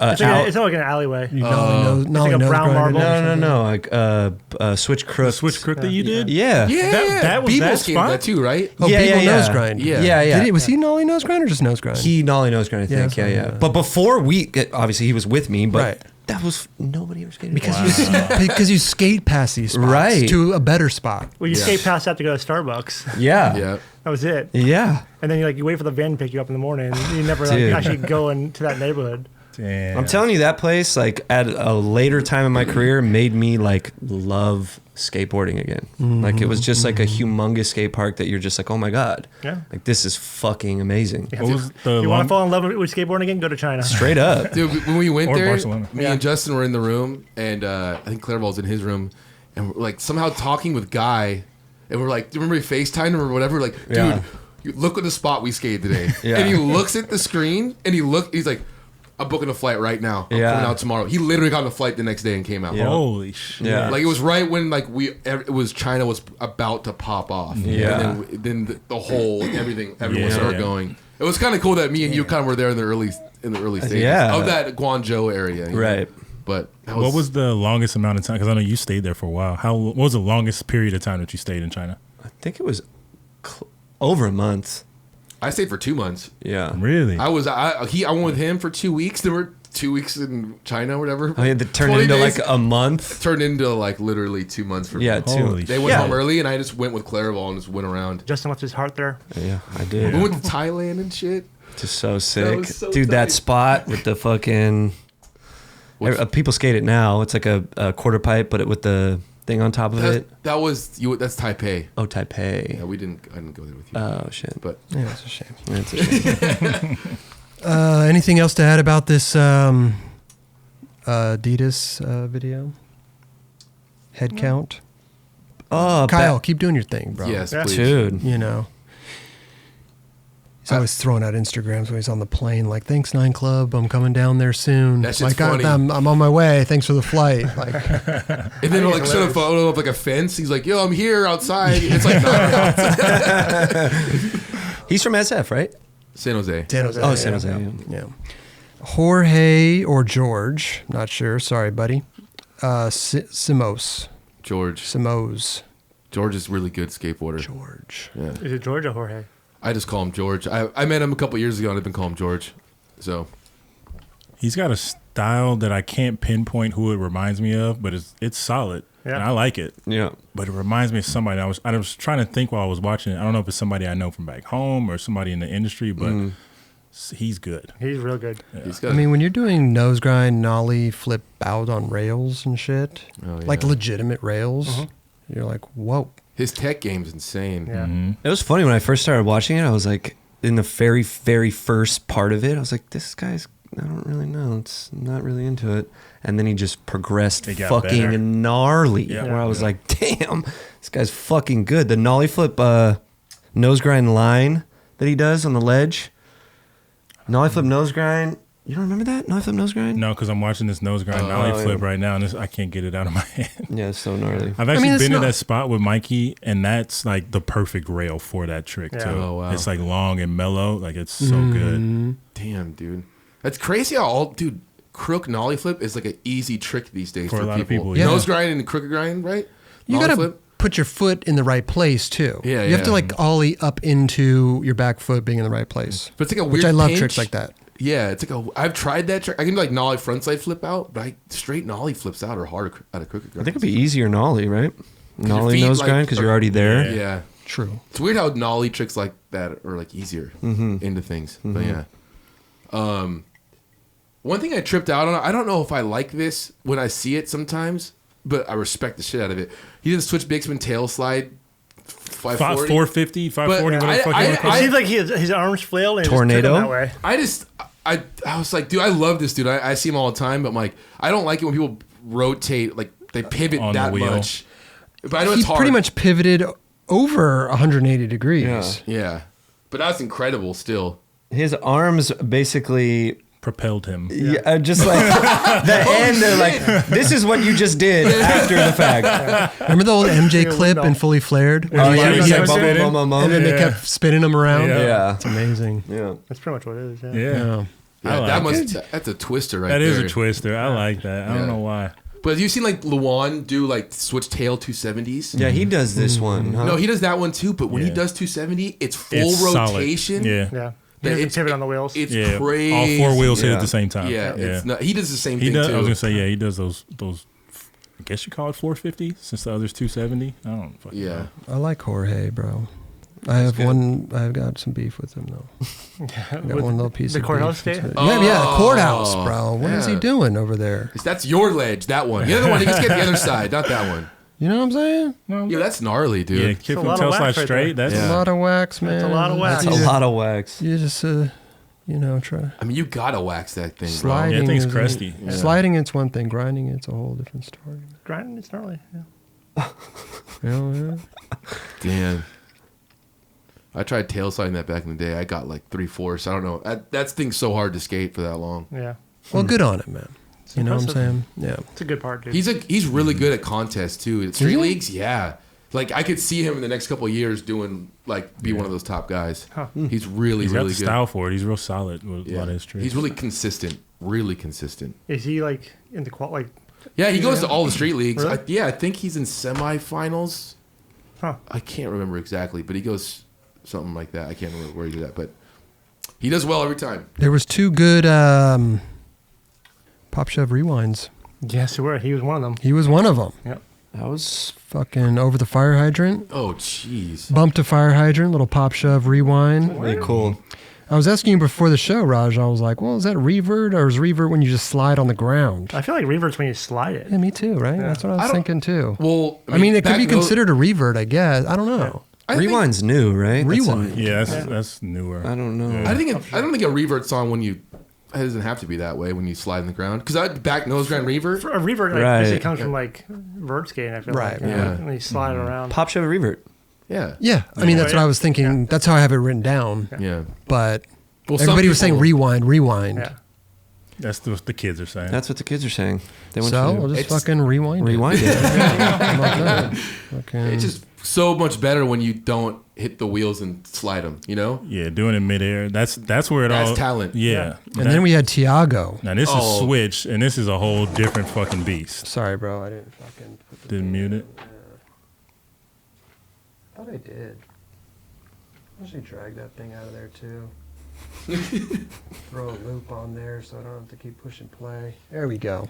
It's, out. it's not like an alleyway. You nose, It's like a brown marble. No. Like switch crook. Switch crook that you did? Yeah. Yeah, That was Beeble that skated spot? that too, right? Oh, Yeah, Beagle yeah, nose yeah. grind. Yeah. Did he, was he nollie nose grind or just nose grind? He nollie nose grind, I think. Yeah, Yeah, something yeah. like that. But before obviously he was with me, but Right. that was nobody ever skated. Because you skate past these spots Right. to a better spot. Well, you skate past that to go to Starbucks. Yeah. Yeah. That was it. Yeah. And then you wait for the van to pick you up in the morning. You never Dude. actually go into that neighborhood. Damn. I'm telling you, that place, like at a later time in my career, made me like love skateboarding again. Like it was just like a humongous skate park that you're just like, oh my God. Yeah. Like this is fucking amazing. What was the You want to fall in love with skateboarding again? Go to China. Straight up. Dude, when we went Or there, Barcelona. me and Justin were in the room, and I think Clairball's in his room, and we're like somehow talking with Guy, and we're like, do you remember we FaceTimed him or whatever? Like, dude, Yeah. you look at the spot we skated today. Yeah. And he looks at the screen, and he's like, I'm booking a flight right now. I'm Yeah. coming out tomorrow. He literally got on a flight the next day and came out. Yeah. Holy shit. Yeah. Like it was right when it was China was about to pop off. Yeah. And then the whole everyone Yeah. started going. It was kind of cool that me and you kind of were there in the early stages Yeah. of that Guangzhou area. You know? Right. But that What was the longest amount of time? Because I know you stayed there for a while. What was the longest period of time that you stayed in China? I think it was over a month. I stayed for 2 months. Yeah. Really? I went with him for 2 weeks. There were 2 weeks in China or whatever. I mean, it turned 20 into days. like a month. Turned into like literally 2 months for Yeah, me. Holy two. They went Yeah. home early and I just went with Clairball and just went around. Justin left his heart there. Yeah, I did. We went to Thailand and shit. Just so sick. was so Dude, that tight. spot with the fucking... people skate it now. It's like a quarter pipe, but with the thing on top of it. That's Taipei. Oh, Taipei. Yeah, I didn't go there with you. Oh, shit. But Yeah, it's a shame. That's a shame. Anything else to add about this Adidas video? Head count? Oh, Kyle, keep doing your thing, bro. yes, Yeah. please. dude. You know. He's always throwing out Instagrams when he's on the plane, like, thanks, 9 Club. I'm coming down there soon. That shit's like, funny. I'm on my way. Thanks for the flight. Like, And then like showed a photo of like a fence. He's like, "Yo, I'm here outside." It's like not outside. He's from SF, right? San Jose. San Jose. Oh, San Jose. Yeah. Jorge or George, not sure. Sorry, buddy. Simoes. George. George is really good skateboarder. George. Yeah. Is it George or Jorge? I just call him George. I met him a couple years ago and I've been calling him George. So He's got a style that I can't pinpoint who it reminds me of, but it's solid. Yeah. And I like it. Yeah. But it reminds me of somebody. I was trying to think while I was watching it. I don't know if it's somebody I know from back home or somebody in the industry, but he's good. He's real good. he's got I mean, when you're doing nose grind, nollie, flip out on rails and shit, Oh, like yeah. legitimate rails, you're like, whoa. his tech game's insane. Yeah. It was funny when I first started watching it. I was like, in the very, very first part of it, I was like, this guy's, I don't really know. It's not really into it. And then he just progressed It got fucking better. gnarly. Yeah. Where I was Yeah. like, damn, this guy's fucking good. The nollie flip nose grind line that he does on the ledge. Nollie flip nose grind. You don't remember that? Nollie flip nose grind? No, because I'm watching this nose grind nollie flip right now, and I can't get it out of my head. Yeah, it's so gnarly. I've actually it's been to not- that spot with Mikey, and that's like the perfect rail for that trick Yeah. too. Oh, wow. It's like long and mellow, like it's so good. Damn, dude. That's crazy how crook nollie flip is like an easy trick these days For for, a lot of people, yeah. Nose grind and crooked grind, right? You Nollie got to flip. put your foot in the right place, too. Yeah, You have to, yeah. like, ollie up into your back foot being in the right place. But it's like a weird Which I love pinch. tricks like that. Yeah, it's like I've tried that trick. I can do like nollie frontside flip out, but straight nollie flips out are hard out of crooked grind. I think it'd be easier nollie, right? Nollie feet, nose like, grind because are- you're already there. Yeah. True. It's weird how nollie tricks like that are like easier into things. But yeah. One thing I tripped out on, I don't know if I like this when I see it sometimes, but I respect the shit out of it. He did a switch Bixman tail slide 540. 450, 540, But whatever the fuck you want to It call it. seems like his arms flail and Tornado? Just took him that way. I was like, dude, I love this dude. I see him all the time, but I'm like, I don't like it when people rotate, like they pivot On the that wheel. much. But I know He it's hard. pretty much pivoted over 180 degrees. Yeah. Yeah. But that's incredible still. His arms basically... Propelled him. Yeah, just like the end. They're like, this is what you just did after the fact. Remember the old MJ Yeah, clip no. in Fully Flared? Oh, yeah, he he's kept like, spinning. bum, bum, bum, And then bum. they kept spinning him around. Yeah. Yeah. It's amazing. Yeah. That's pretty much what it is. Yeah. Yeah. Yeah. Yeah, I like that's a twister right That there. is a twister. I like that. I Yeah. don't know why. But have you seen like Luan do like switch tail 270s? Yeah, he does this one. Huh? No, he does that one too, but when he Yeah. does 270, it's full It's solid. rotation. Yeah. Yeah. He doesn't pivot on the wheels. It's Yeah, crazy. all 4 wheels hit at the same time. Yeah, it's not. He does the same He thing does. too. I was gonna say, yeah, he does those. I guess you call it 450 since the other's 270. I don't fucking Yeah. know. I like Jorge, bro. I've got some beef with him though. I got With one little piece the of courthouse beef. state? Yeah, the courthouse, bro. What is he yeah. doing over there? That's your ledge. That one. The other one. You just get the other side, not that one. You know what I'm saying? Yeah, that's gnarly, Yeah, dude. kick a from lot of tail wax slide right straight. there. That's A lot of wax, man. a lot of wax. That's a lot of wax. You just, try. I mean, you gotta wax that thing, Sliding. Yeah, that thing's is- crusty. Yeah. Sliding, it's one thing. Grinding, it's a whole different story. Grinding, it's gnarly. Yeah. Yeah. Damn. I tried tail sliding that back in the day. I got like 3/4. I don't know. That thing's so hard to skate for that long. Yeah. Well, good on it, man. You know what I'm impressive. saying? Yeah. It's a good part, dude. He's really good at contests too. At street he? leagues, yeah. Like I could see him in the next couple of years doing be one of those top guys. Huh. He's really He's got really the good. style for it. He's real solid with a Yeah. lot of his tricks. He's really consistent. Really consistent. Is he like in the like? Yeah, he goes to all the street leagues. Really? I think he's in semifinals. Huh. I can't remember exactly, but he goes something like that. I can't remember where he did that, but he does well every time. There was 2 good pop shove rewinds. Yes, he was one of them. He was one of them. Yep. That was Fucking over the fire hydrant. Oh, jeez. Bump to fire hydrant, little pop shove rewind. really cool. I was asking you before the show, Raj. I was like, well, is that revert or is revert when you just slide on the ground? I feel like revert's when you slide it. Yeah, me too, right? Yeah. That's what I I was don't- thinking too. Well, I mean, it could back be in those- considered a revert, I guess. I don't know. I think- Rewind's new, right? Rewind. Yeah, that's newer. I don't know. I don't think a revert song when you. It doesn't have to be that way when you slide in the ground. Because I back nose grind revert. A revert like, Right. basically comes from like vert skating. I feel Right, like. yeah. And you slide it around. Pop shove revert. Yeah. Yeah, I mean, that's what I was thinking. Yeah. That's how I have it written down. Yeah. But Well, some everybody was saying people- rewind. Yeah. That's what the kids are saying. That's what the kids are saying. They want So you we'll to just It's- fucking rewind it. rewind it. How about that? Fucking- It's just so much better when you don't hit the wheels and slide them. You know. Yeah, doing it midair. That's where it all. That's talent. Yeah. and then we had Tiago. Now this Oh. is Switch, and this is a whole different fucking beast. Sorry, bro. I didn't fucking put the Didn't mute it. I thought I did. I should drag that thing out of there too. Throw a loop on there so I don't have to keep pushing play. There we go.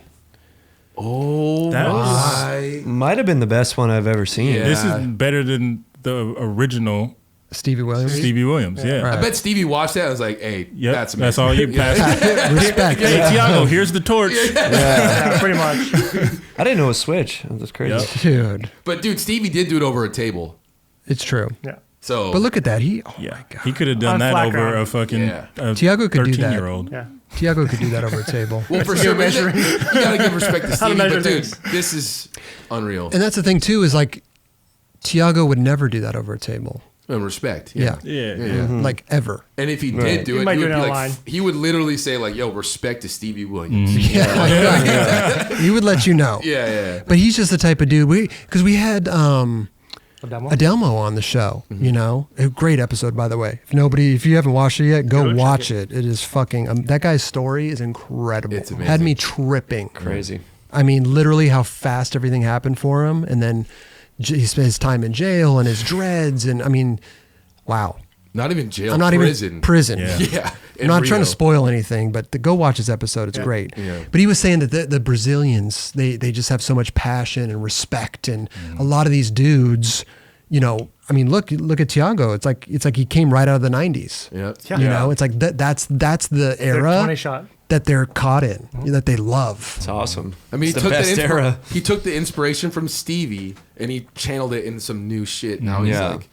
Oh That my! Might have been the best one I've ever seen. Yeah. This is better than the original Stevie Williams. Stevie Williams. Yeah. Right. I bet Stevie watched that and was like, "Hey, Yep. that's amazing." That's all you passed. Respect. Hey, Tiago, here's the torch. Yeah, pretty much. I didn't know it was Switch. That's crazy. Yep. Dude, But dude, Stevie did do it over a table. it's true. Yeah. So, But look at that. Oh Yeah. my God. He could have done On that flat over ground. a fucking Yeah. Tiago could do that. 13-year-old. Yeah. Tiago could do that over a table. well, for sure, man, you gotta give respect to How to Stevie. measure But dude, things. this is unreal. And that's the thing too, is like Tiago would never do that over a table. And respect. Yeah. Yeah. Yeah. Like ever. And if he Right. did do He it, might he do would it be on like, line. he would literally say like, "Yo, respect to Stevie Williams." Yeah. He would let you know. Yeah. But he's just the type of dude. Because we had A demo. Adelmo on the show. Mm-hmm. You know, a great episode by the way. If you haven't watched it yet, go Go check watch it. It is fucking. That guy's story is incredible. It's amazing. Had me tripping. Crazy. I mean, literally how fast everything happened for him, and then he spent his time in jail and his dreads, and I mean, wow. Not even jail. I'm not prison. even prison. Yeah. Yeah. I'm not trying to spoil anything, but go watch this episode. It's great. Yeah. But he was saying that the Brazilians, they just have so much passion and respect, and a lot of these dudes, you know, I mean, look at Tiago. It's like he came right out of the '90s. Yeah. Yeah. You know, it's like that's the Their era 20 shot. that they're caught in, that they love. It's awesome. I mean, it's the best era. He took the inspiration from Stevie and he channeled it into some new shit. Now he's Yeah. like,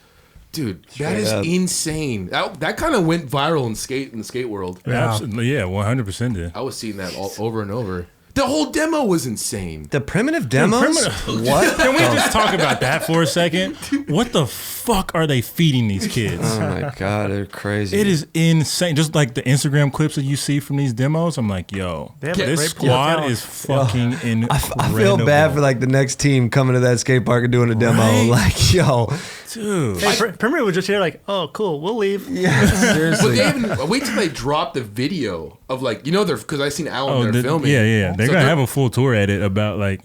dude, that Straight is up. insane. That kind of went viral in the skate world. Yeah. Absolutely. Yeah. 100% did. I was seeing that all over and over. The whole demo was insane. The primitive demos? What? Can we just talk about that for a second? What the fuck are they feeding these kids? Oh my God, they're crazy. It is insane. Just like the Instagram clips that you see from these demos, I'm like, yo, They have a this great pool of squad talent. is fucking incredible. I feel bad for like the next team coming to that skate park and doing a demo. Right? Like, yo, dude. Hey, Premier was just here like, oh, cool, we'll leave. yeah, But seriously. they even wait till they drop the video of like, you know, they're because I seen Alan there filming. yeah. They're So gonna have a full tour edit about like,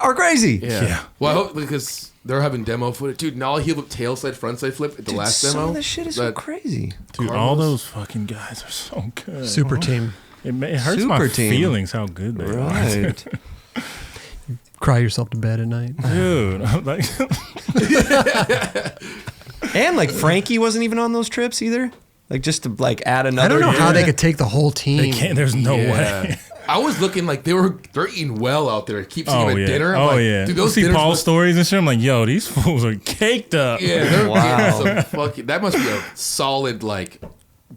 are crazy. Yeah. Well, I hope because they're having demo footage, dude. Nollie heel flip, tail slide, front side flip at the last Some demo. of this shit is so crazy. Dude, all those fucking guys are so good. Super team. It hurts Super my team. feelings how good they are. Right. Cry yourself to bed at night. Dude, I'm like, And like Frankie wasn't even on those trips either. Like just to like add another. I don't know how they year. could take the whole team. they can't. There's no way. I was looking like they're eating well out there. Keep seeing them at dinner. I'm Oh like, yeah. Dude, You those see dinners Paul's must- stories and shit. I'm like, yo, these fools are caked up. Yeah, they're Wow. getting some fucking. That must be a solid like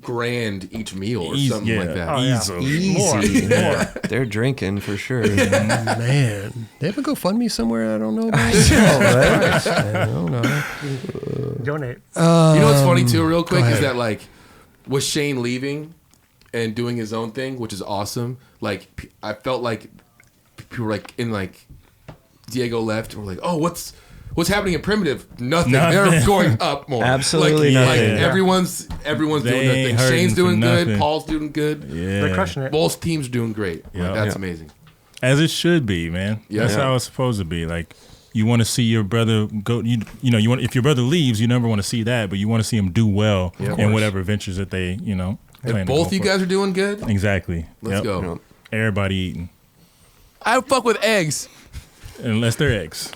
grand each meal or Easy, something like that. Oh, yeah. Easily. Easy. More. They're drinking for sure. Man, they have a GoFundMe somewhere I don't know about. Christ, man, I don't know. Donate. You know what's funny too, real quick, go is ahead. that like with Shane leaving and doing his own thing, which is awesome. Like I felt like people were like in like Diego left, and we're like, oh, what's happening in Primitive? Nothing. They're Nothing. going up more. Absolutely like, nothing. Like everyone's doing They their ain't thing. hurting Shane's for doing good. nothing. Paul's doing good. Yeah. They're crushing it. Both teams doing great. Yeah. Like, that's Yeah. amazing. As it should be, man. Yeah. That's Yeah. how it's supposed to be. Like, you want to see your brother go. You know, you want if your brother leaves, you never want to see that, but you want to see him do well Yeah, of in course. whatever ventures that they, plan If to both go you for. guys are doing good, Exactly. let's Yep. go. Everybody eating, I fuck with eggs. unless they're eggs.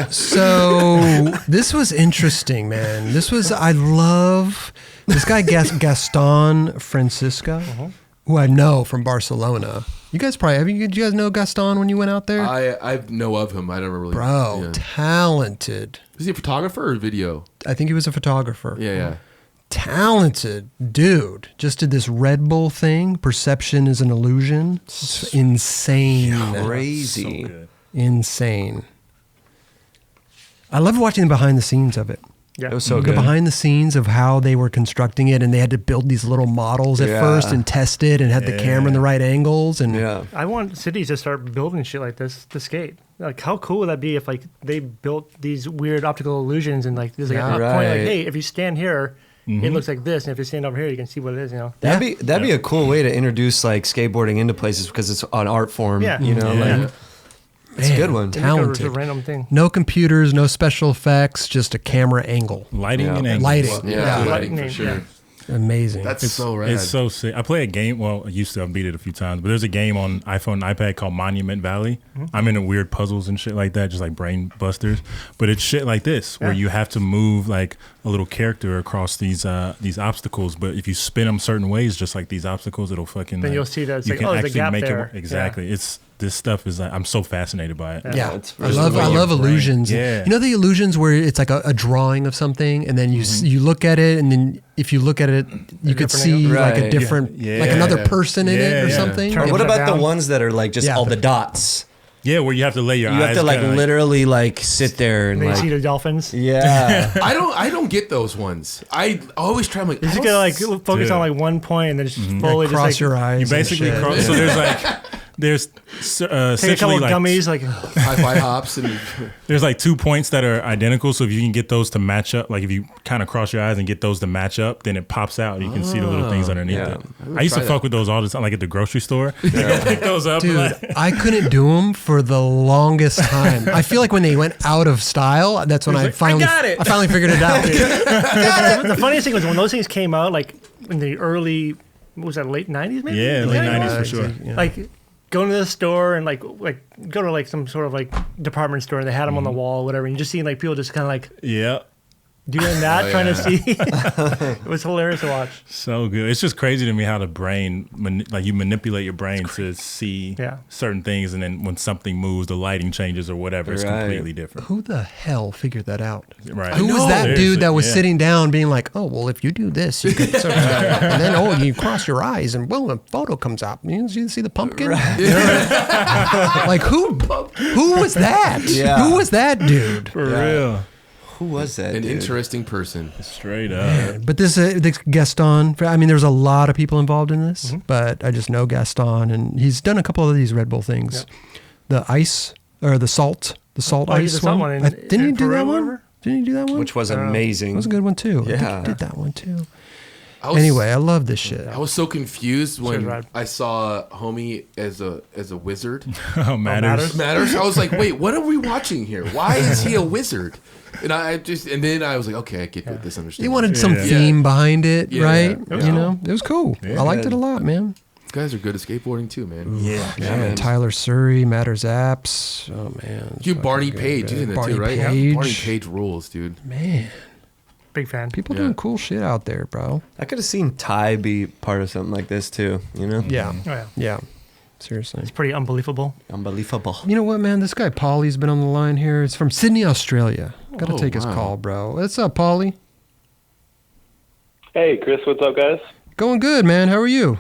So this was interesting, man. I love this guy Gaston Francisco, who I know from Barcelona. You guys did you guys know Gaston when you went out there? I know of him. I never really. Bro, yeah. talented. Is he a photographer or video? I think he was a photographer. Yeah. Talented dude. Just did this Red Bull thing. Perception is an illusion. It's insane. Crazy. So good. Insane. I love watching the behind the scenes of it. Yeah. It was so The good. behind the scenes of how they were constructing it, and they had to build these little models at Yeah. first and test it and had the camera in the right angles. And Yeah. I want cities to start building shit like this to skate. Like, how cool would that be if like they built these weird optical illusions and like there's like a point like, Right. hey, if you stand here, it looks like this, and if you stand over here, you can see what it is. You know. That'd be a cool way to introduce like skateboarding into places because it's an art form. Yeah. You know, Yeah. like it's a good one. It's a talented. random thing. No computers, no special effects, just a camera angle. Lighting Yeah. and angles. Lighting. Yeah. Yeah. Lighting for Lightning, sure. yeah. Amazing. That's so rad. It's so sick. I play a game. Well, I used to. I've beat it a few times, but there's a game on iPhone and iPad called Monument Valley. I'm into weird puzzles and shit like that, just like brain busters. But it's shit like this where you have to move like a little character across these obstacles. But if you spin them certain ways, just like these obstacles, it'll fucking. Then like, you'll see that it's you like, can oh, there's a actually gap make there. it exactly. It's this stuff is like I'm so fascinated by it. Yeah, it's I just love the way I your love brain- illusions. Yeah. You know the illusions where it's like a drawing of something, and then you look at it, and then if you look at it, you could different see angle? like a Right. different, Yeah. like another person in it or Yeah. something. Turn What upside about the down. ones that are like just Yeah, all the- the dots? Yeah, where you have to lay your You eyes. have to like kinda literally like sit there and And then you see like the dolphins. yeah. I don't get those ones. I always try. I'm like, You I just don't gotta like s- focus Dude. on like one point and then just Like, fully cross just your like eyes. You and basically shit. cross. So there's take a essentially couple of like gummies. Like hi-fi hops and there's like 2 points that are identical. So if you can get those to match up, like if you kind of cross your eyes and get those to match up, then it pops out. You can see the little things underneath yeah. it. I used to try fuck with those all the time, like at the grocery store. Pick those up. Dude, like- I couldn't do them for the longest time. I feel like when they went out of style, that's when I like, finally I got it. I finally figured it out. the funniest thing was when those things came out, like in the early, what was that, late 90s maybe? yeah, late Yeah. 90s for sure. Yeah. Like going to the store and like go to like some sort of like department store and they had them on the wall, whatever. And you just seeing like people just kind of like Yeah. doing that, Oh, trying yeah. to see. It was hilarious to watch. So good. It's just crazy to me how the brain, like you manipulate your brain to see Yeah. certain things, and then when something moves, the lighting changes or whatever, it's Right. completely different. Who the hell figured that out? Right. Who was that Seriously, dude that was yeah. sitting down being like, oh, well, if you do this, you can sort of, and then, oh, you cross your eyes, and, well, a photo comes out. You see the pumpkin? Like, who was that? Yeah. Who was that dude? For real. Who was that? an dude? interesting person. Straight up. But this Gaston, I mean, there's a lot of people involved in this, but I just know Gaston, and he's done a couple of these Red Bull things. The ice, or the salt Oh, he ice did the salt one. one in- Didn't he in do Peru that or one? whatever? Didn't he do that one? Which was That amazing. was a good one, too. I think Yeah. he did that one, too. Anyway, I love this shit. I was so confused when Rad. I saw Homie as a wizard. Oh, Matters. Matters. I was like, wait, what are we watching here? Why is he a wizard? And then I was like, okay, I get this understanding. You wanted some Yeah. theme behind it, Yeah. right? Yeah. You know, it was cool. I liked it a lot, man. These guys are good at skateboarding too, man. Yeah, Man, Tyler Surrey, Madars Apse. Oh man, Dude, Barney Page, he's in it Barney too, right? Page. Barney Page rules, dude. Man, Big fan. people Yeah. doing cool shit out there, bro. I could have seen Ty be part of something like this too. You know? Yeah, Oh, yeah. yeah. Seriously. It's pretty unbelievable. Unbelievable. You know what, man? This guy Paulie's been on the line here. It's from Sydney, Australia. Got to Oh, take his wow. call, bro. What's up, Paulie? Hey, Chris, what's up, guys? Going good, man. How are you?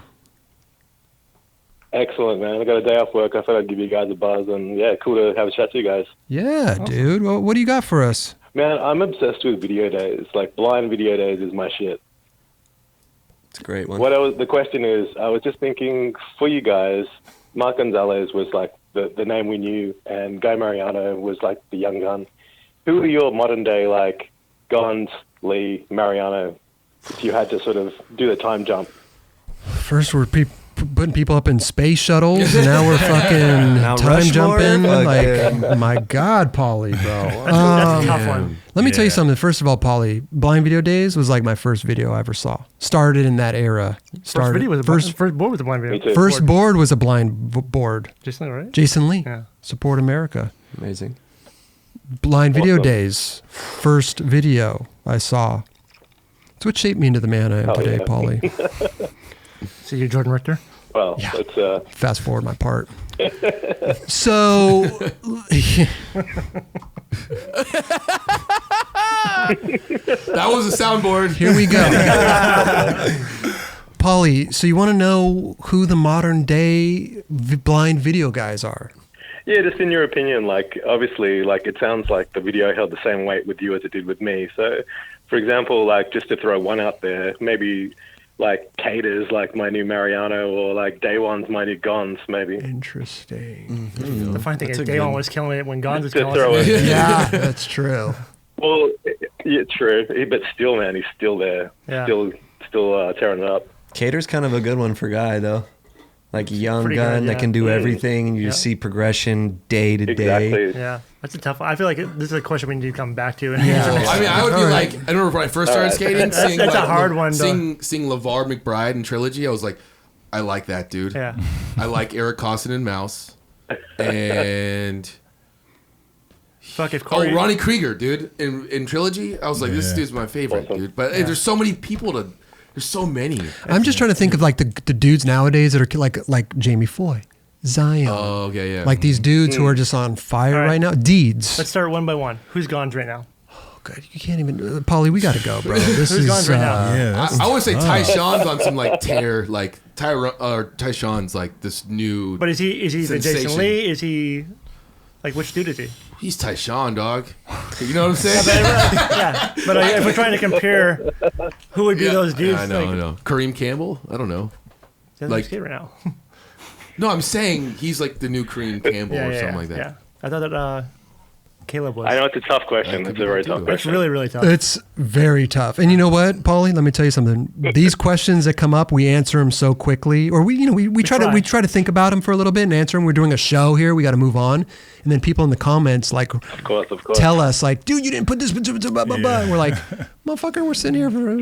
Excellent, man. I got a day off work. I thought I'd give you guys a buzz, and yeah, cool to have a chat to you guys. Yeah, dude. Well, what do you got for us? Man, I'm obsessed with video days. Like, blind video days is my shit. It's a great one. The question is, I was just thinking, for you guys, Mark Gonzalez was like the name we knew, and Guy Mariano was like the young gun. Who are your modern day, like, Gons, Lee, Mariano, if you had to sort of do the time jump? First, we're putting people up in space shuttles, and now we're fucking Mount time Rushmore? jumping. Fuck Like, my God, Paulie, bro. That's a tough one. Let me tell you Yeah. something. First of all, Paulie, Blind Video Days was like my first video I ever saw. Started in that era. First video was first board with a blind video. Me too. First board was a blind board. Jason, right? Jason Lee, Yeah. Support America. Amazing. Blind Video Awesome. Days, first video I saw. It's what shaped me into the man I am Oh, today, yeah. Paulie. So you're Jordan Richter? Well, it's Fast forward my part. So, That was a soundboard. here we go. Paulie, so you want to know who the modern day blind video guys are? yeah, just in your opinion, like, obviously, like, it sounds like the video held the same weight with you as it did with me. So, for example, like, just to throw one out there, maybe like Cater's like my new Mariano, or like Day One's my new Gons, maybe. Interesting. The funny thing is, a Day One good- was killing it when Gons was To killing throw it. it. Yeah, that's true. Well, yeah, true, but still, man, he's still there, Yeah. still tearing it up. Cater's kind of a good one for Guy though. Like young Pretty gun good, that yeah. can do everything, and you Yeah. see progression day to day. Exactly. Yeah, that's a tough one. I feel like this is a question we need to come back to. I mean, I would be All right. like, I remember when I first started skating, seeing that's a like, hard one, Seeing LeVar McBride in Trilogy, I was like, I like that dude. Yeah. I like Eric Costin and Mouse, and Fuck if Corey. Ronnie Krieger, dude, in Trilogy. I was like, this Yeah. dude's my favorite, Awesome. dude. But there's so many people to. There's so many. I'm just trying to think of like the dudes nowadays that are like Jamie Foy, Zion. Oh, okay, yeah. Like these dudes who are just on fire All right. right now. Deeds. Let's start one by one. Who's Gons right now? Oh, God, you can't even. Paulie, we got to go, bro. This Who's is gone right now? Yeah, that's I would say tough. Tyshawn's on some like tear, like Tyshawn's like this new. But is he the Jason Sensation. Lee? Is he like which dude is he? He's Tyshawn, dog. You know what I'm saying? Yeah, but if we're trying to compare, who would be those dudes? Yeah, I know, like, I know. Kareem Campbell? I don't know. Doesn't Like- skate right now. No, I'm saying he's like the new Kareem Campbell or something like that. Yeah, I thought that Caleb was. I know it's a tough question. I It's could a very do tough it. It's question. really, really tough. It's very tough. And you know what, Paulie? Let me tell you something. These questions that come up, we answer them so quickly, or we try to think about them for a little bit and answer them. We're doing a show here. We got to move on. And then people in the comments like Of course. tell us like, dude, you didn't put this. Blah, blah, blah. And we're like, motherfucker, we're sitting here for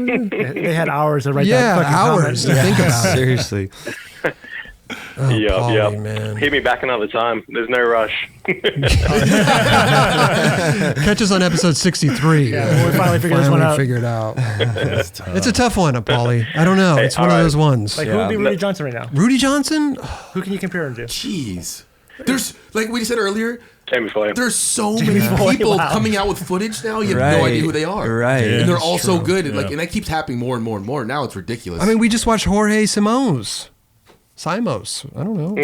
They had hours to write that yeah, fucking hours comment. to think about it. Seriously. Oh, Yep, Paulie, yep. man. Hit me back another time. There's no rush. Catch us on episode 63. Yeah, when we finally figure this one out. Figure it out. That's tough. It's a tough one, Paulie. I don't know. Hey, It's one of all right. those ones. Like who would be Rudy Johnson right now? Rudy Johnson? Who can you compare him to? Jeez. There's, like we said earlier, Jamie Foy. there's so many Boy, people wow. coming out with footage now. You have no idea who they are. Right. Yeah. And they're That's all so true. good. And, Yeah. and that keeps happening more and more and more. Now it's ridiculous. I mean, we just watched Jorge Simoes. Simos. I don't know.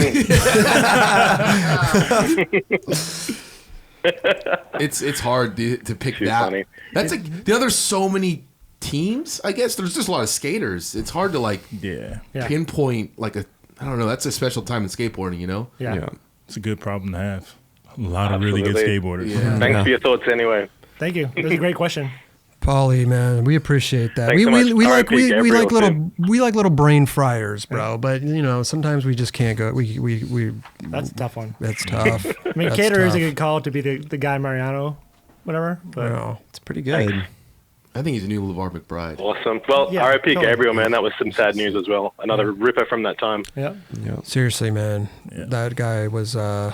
it's hard to pick Too that. funny. That's like, there's so many teams, I guess. There's just a lot of skaters. It's hard to like Yeah. Yeah. pinpoint like I don't know. That's a special time in skateboarding, you know? Yeah. Yeah. It's a good problem to have. A lot of really good Absolutely. skateboarders. Yeah. Thanks for your thoughts anyway. Thank you. This is a great question. Paulie, man, we appreciate that. Thanks so much. R.I.P. We Gabriel, like little too. we like little brain fryers, bro. But sometimes we just can't go. We That's a tough one. that's tough. I mean, That's Cater is a tough. good call to be the guy Mariano, whatever. But No. It's pretty good. I think he's a new LeVar McBride. Awesome. Well, Yeah, R.I.P. totally. Gabriel, man. That was some sad news as well. Another ripper from that time. yeah, Seriously, man, Yeah. that guy was a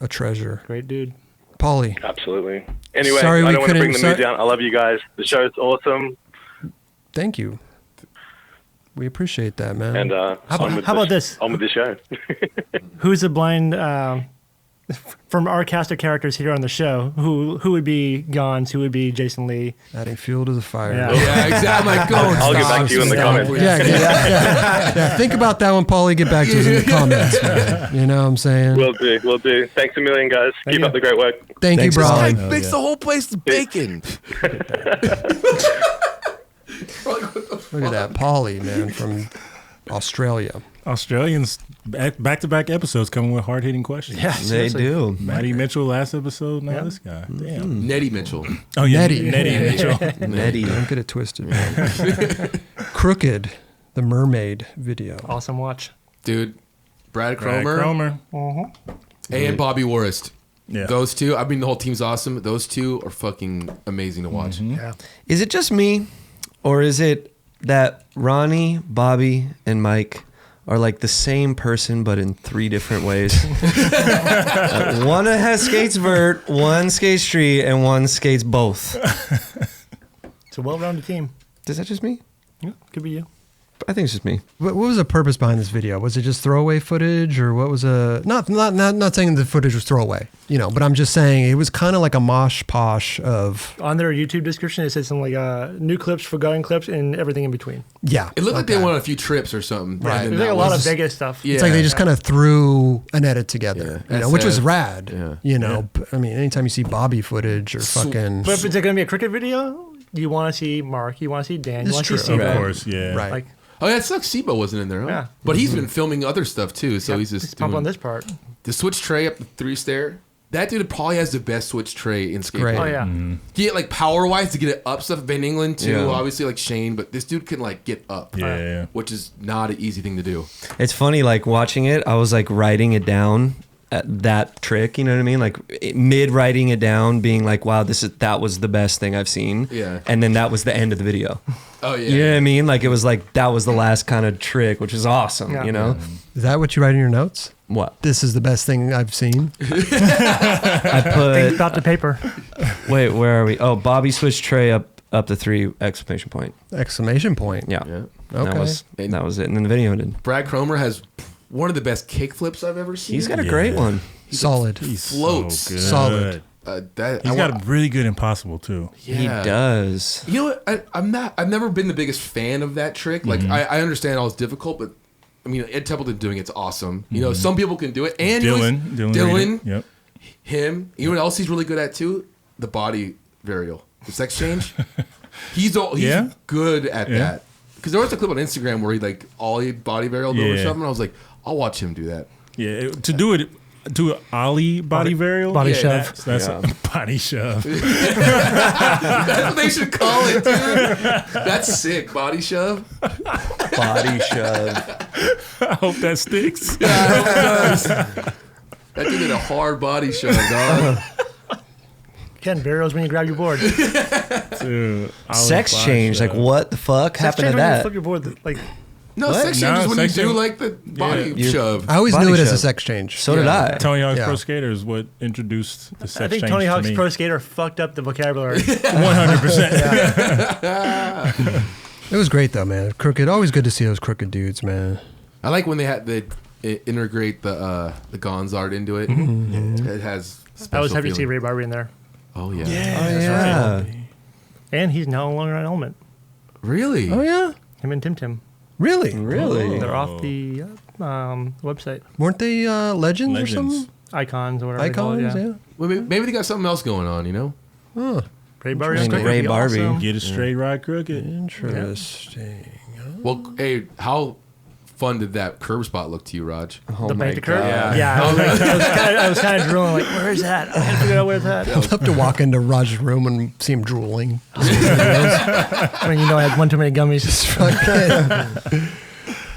treasure. great dude. Paulie, Absolutely. Anyway, Sorry I we don't want to bring the couldn't- mood down. I love you guys. The show's awesome. thank you. We appreciate that, man. And How about this? On with the show. Who's the blind from our cast of characters here on the show? Who would be Gons? Who would be Jason Lee? Adding fuel to the fire. Yeah. Yeah, exactly. Like, I'll get back to you in the comments. Yeah. Think about that one, Paulie. Get back to us in the comments, man. You know what I'm saying? Will do. Thanks a million, guys. Thank Keep you. up the great work. Thank you, Thanks, bro. Paulie. I fixed the whole place to bacon. Look at that, Paulie, man, from Australia. Australians back-to-back episodes coming with hard-hitting questions. Yeah, They seriously. do. Maddie Mitchell last episode. Now this guy. Damn. Nettie Mitchell. Oh yeah, Nettie. Nettie Mitchell. Nettie. Don't get it twisted, man. Krooked, the Mermaid video. Awesome watch. Dude, Brad Brad Cromer Cromer. and Bobby Worrest. Yeah. Those two, I mean, the whole team's awesome. Those two are fucking amazing to watch. Yeah. Is it just me, or is it that Ronnie, Bobby, and Mike are like the same person but in 3 different ways? One has skates vert, one skates street, and one skates both. It's a well-rounded team. Is that just me? Yeah, could be you. I think it's just me. What was the purpose behind this video? Was it just throwaway footage, or what was not saying the footage was throwaway, but I'm just saying it was kind of like a mosh posh of On their YouTube description, it says something like new clips, forgotten clips, and everything in between. yeah. It looked like they okay. went on a few trips or something. Right. And then There's like that a lot was- of Vegas stuff. Yeah. It's like they just kind of threw an edit together, Yeah. which was SF. rad. Yeah. I mean, anytime you see Bobby footage or fucking But if it's going to be a cricket video, you want to see Mark, you want to see Dan, you It's want to see true. Of Steve. Right. course, yeah. right, Like, Oh, yeah, it sucks Sibo wasn't in there, huh? Yeah. But he's been filming other stuff too, so he's just pump doing on this part. the switch tray up the 3-stair. That dude probably has the best switch tray in skateboarding. great. Oh, yeah. Get like power wise to get it up stuff. Van England too, Yeah. obviously like Shane, but this dude can like get up, Yeah. which is not an easy thing to do. It's funny, like watching it, I was like writing it down at that trick, you know what I mean? Like mid writing it down, being like, wow, that was the best thing I've seen. Yeah. And then that was the end of the video. Oh yeah, You know what I mean? Like it was like that was the last kind of trick, which is awesome, Yeah. you know? Is that what you write in your notes? What? This is the best thing I've seen. I Think put about the paper. wait, where are we? Oh, Bobby switched tray up to 3 exclamation point. Exclamation point. Yeah. Yeah. Okay. That was it. And then the video ended. Brad Cromer has one of the best kick flips I've ever seen. He's got a great one. Solid. He's Floats. so good. Solid. That He's got a really good impossible too. He does. You know what? I've never been the biggest fan of that trick. Like I understand all it's difficult, but I mean Ed Templeton doing it's awesome. You know, some people can do it. And Dylan. Yep. him. You know what else he's really good at too? The body varial, the sex change. he's Yeah? good at that. Because there was a clip on Instagram where he like ollie body varialed over Yeah. something. I was like, I'll watch him do that. Yeah. To do it. To an ollie body varial. Body Yeah, shove. That's a body shove. That's what they should call it, dude. That's sick. Body shove. Body shove. I hope that sticks. That dude did a hard body shove, dog. Ken, barrels when you grab your board. Dude, ollie Sex body change. shove. Like what the fuck happened to When you that? flip your board, like, No, What? sex No, change is when you sex do change- like the body You- shove. I always Body knew it as a shove. sex change. So did Yeah. I. Tony Hawk's Yeah. Pro Skater is what introduced the sex I think change Tony to Hawk's me. Pro Skater fucked up the vocabulary. 100%. It was great though, man. Crooked. Always good to see those crooked dudes, man. I like when they integrate the Gons art into it. It has. I was special happy to see feeling. Ray Barbie in there. Oh yeah. Oh yeah. And he's no longer on Element. Really? Oh yeah, Him and Tim Tim. really? Really? They're off the website. Weren't they legends, or Legends. something? Icons or whatever they call it, Icons, yeah. yeah. Well, maybe they got something else going on. You know. Huh. Ray Barbie. I mean, Crooked Ray would be Barbie. awesome. Get a straight ride crooked. Interesting. Well, hey, how fun did that curb spot look to you, Raj? Oh The my bank the curve? God. Yeah. I was kind of drooling, like, where's that? I gotta figure out where's that. I'd love to walk into Raj's room and see him drooling. I mean, I had one too many gummies.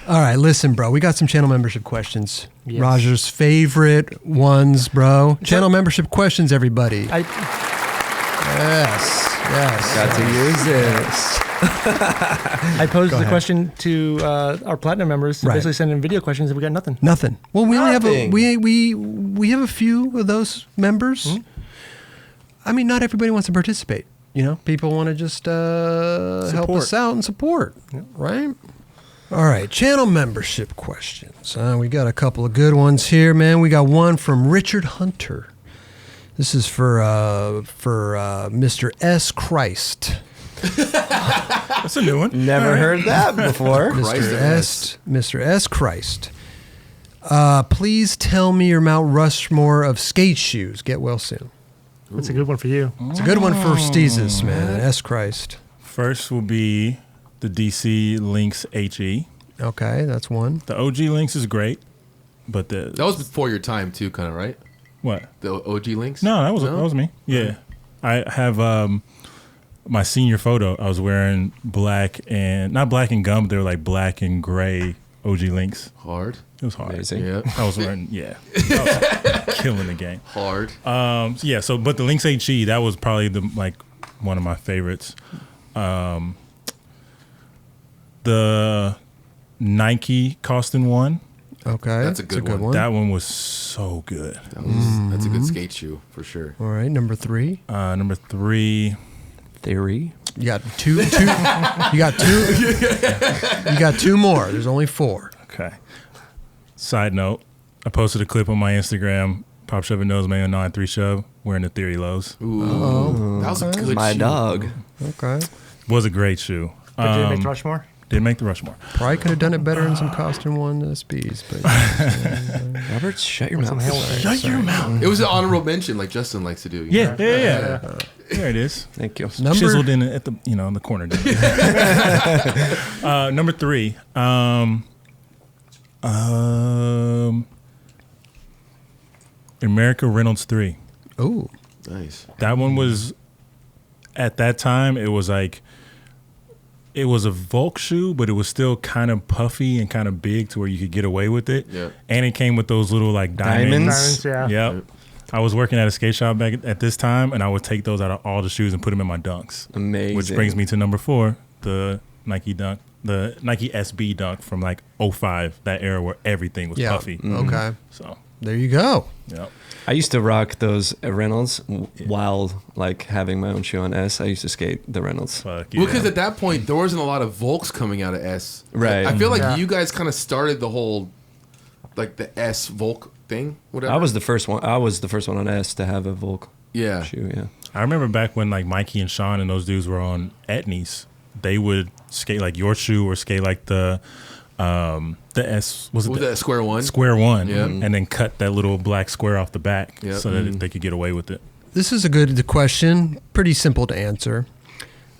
All right, listen, bro. We got some channel membership questions. Yes. Roger's favorite ones, bro. Channel membership questions, everybody. Yes. Got to use this. I posed Go the ahead. question to our platinum members to Right. basically send in video questions, and we got nothing. Nothing. Well, we only have Nothing. we have a few of those members. Mm-hmm. I mean, not everybody wants to participate. You know, people want to just help Support. us out and support, right? All right, channel membership questions. We got a couple of good ones here, man. We got one from Richard Hunter. This is for Mr. S. Christ. That's a new one. Never heard that before. Mr. S. Christ. Please tell me your Mount Rushmore of skate shoes. Get well soon. That's a good one for you. It's a good one for Steezus, man. S. Christ. First will be the DC Lynx HE. Okay, that's one. The OG Lynx is great, but That was before your time too, kind of, right? what? The OG links. No, that was me. Yeah, I have my senior photo. I was wearing black and not black and gum, but they were like black and gray OG Lynx. Hard. It was hard. Amazing. Yeah. I was wearing I was killing the game. Hard. Yeah. So, but the Lynx HE, that was probably one of my favorites. The Nike Costin one. Okay, That's a good one. That one was so good. That's a good skate shoe for sure. All right, number 3. Number 3. Theory. You got two. You got two. You got 2 more. There's only 4. Okay. Side note, I posted a clip on my Instagram, Pop Shove and Nose Man 93 Shove, wearing the Theory lows. Ooh, that was a good My shoe. dog. Okay. Was a great shoe. But did it make the Rushmore? Didn't make the Rushmore. Probably could have done it better in some Costin 1 SBs, but Robert, shut your mouth. Shut your mouth. It was an honorable mention, like Justin likes to do. you know? Yeah. There it is. Thank you. number Chiseled in at the in the corner. Number 3. America Reynolds 3. Oh, Nice. That one was, at that time, it was like, it was a Volk shoe, but it was still kind of puffy and kind of big to where you could get away with it. Yeah. And it came with those little like diamonds. Diamonds, yeah. Yep. I was working at a skate shop back at this time, and I would take those out of all the shoes and put them in my dunks. Amazing. Which brings me to number 4, the Nike Dunk, the Nike SB Dunk from like 05, that era where everything was yeah. puffy. Okay, So, there you go. yep. I used to rock those Reynolds while like having my own shoe on S. I used to skate the Reynolds. Fuck yeah. Well, because at that point there wasn't a lot of Volks coming out of S. Right. I feel like Yeah. you guys kind of started the whole, like the S Volk thing. Whatever. I was the first one. I was the first one on S to have a Volk Yeah. shoe. Yeah. I remember back when like Mikey and Sean and those dudes were on Etnies, they would skate like your shoe or skate like the S was it Was the that Square One? Square One, Yeah. and then cut that little black square off the back Yep. so that they could get away with it. This is a good question. Pretty simple to answer.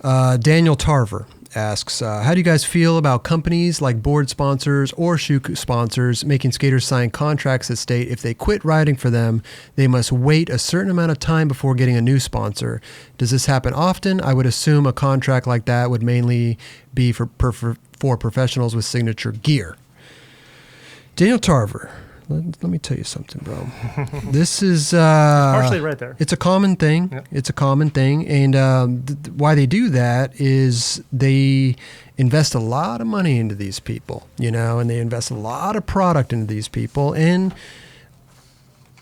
Daniel Tarver asks, how do you guys feel about companies like board sponsors or shoe sponsors making skaters sign contracts that state if they quit riding for them, they must wait a certain amount of time before getting a new sponsor? Does this happen often? I would assume a contract like that would mainly be for professionals with signature gear. Daniel Tarver, let me tell you something, bro. This is Partially right there. It's a common thing. Yep. It's a common thing, and why they do that is they invest a lot of money into these people, you know, and they invest a lot of product into these people, and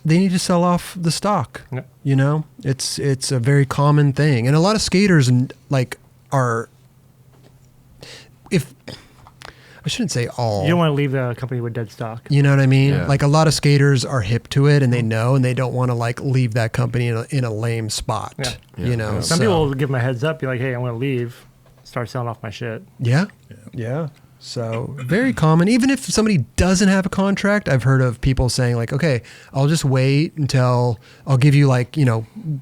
they need to sell off the stock. Yep. You know, it's a very common thing, and a lot of skaters like are. If I shouldn't say all. You don't want to leave the company with dead stock. You know what I mean? Yeah. Like a lot of skaters are hip to it and they know, and they don't want to like leave that company in a lame spot. Yeah. You know, Some so- people will give them a heads up, be like, hey, I'm going to leave, start selling off my shit. Yeah. So very common. Even if somebody doesn't have a contract, I've heard of people saying like, okay, I'll just wait until I'll give you like,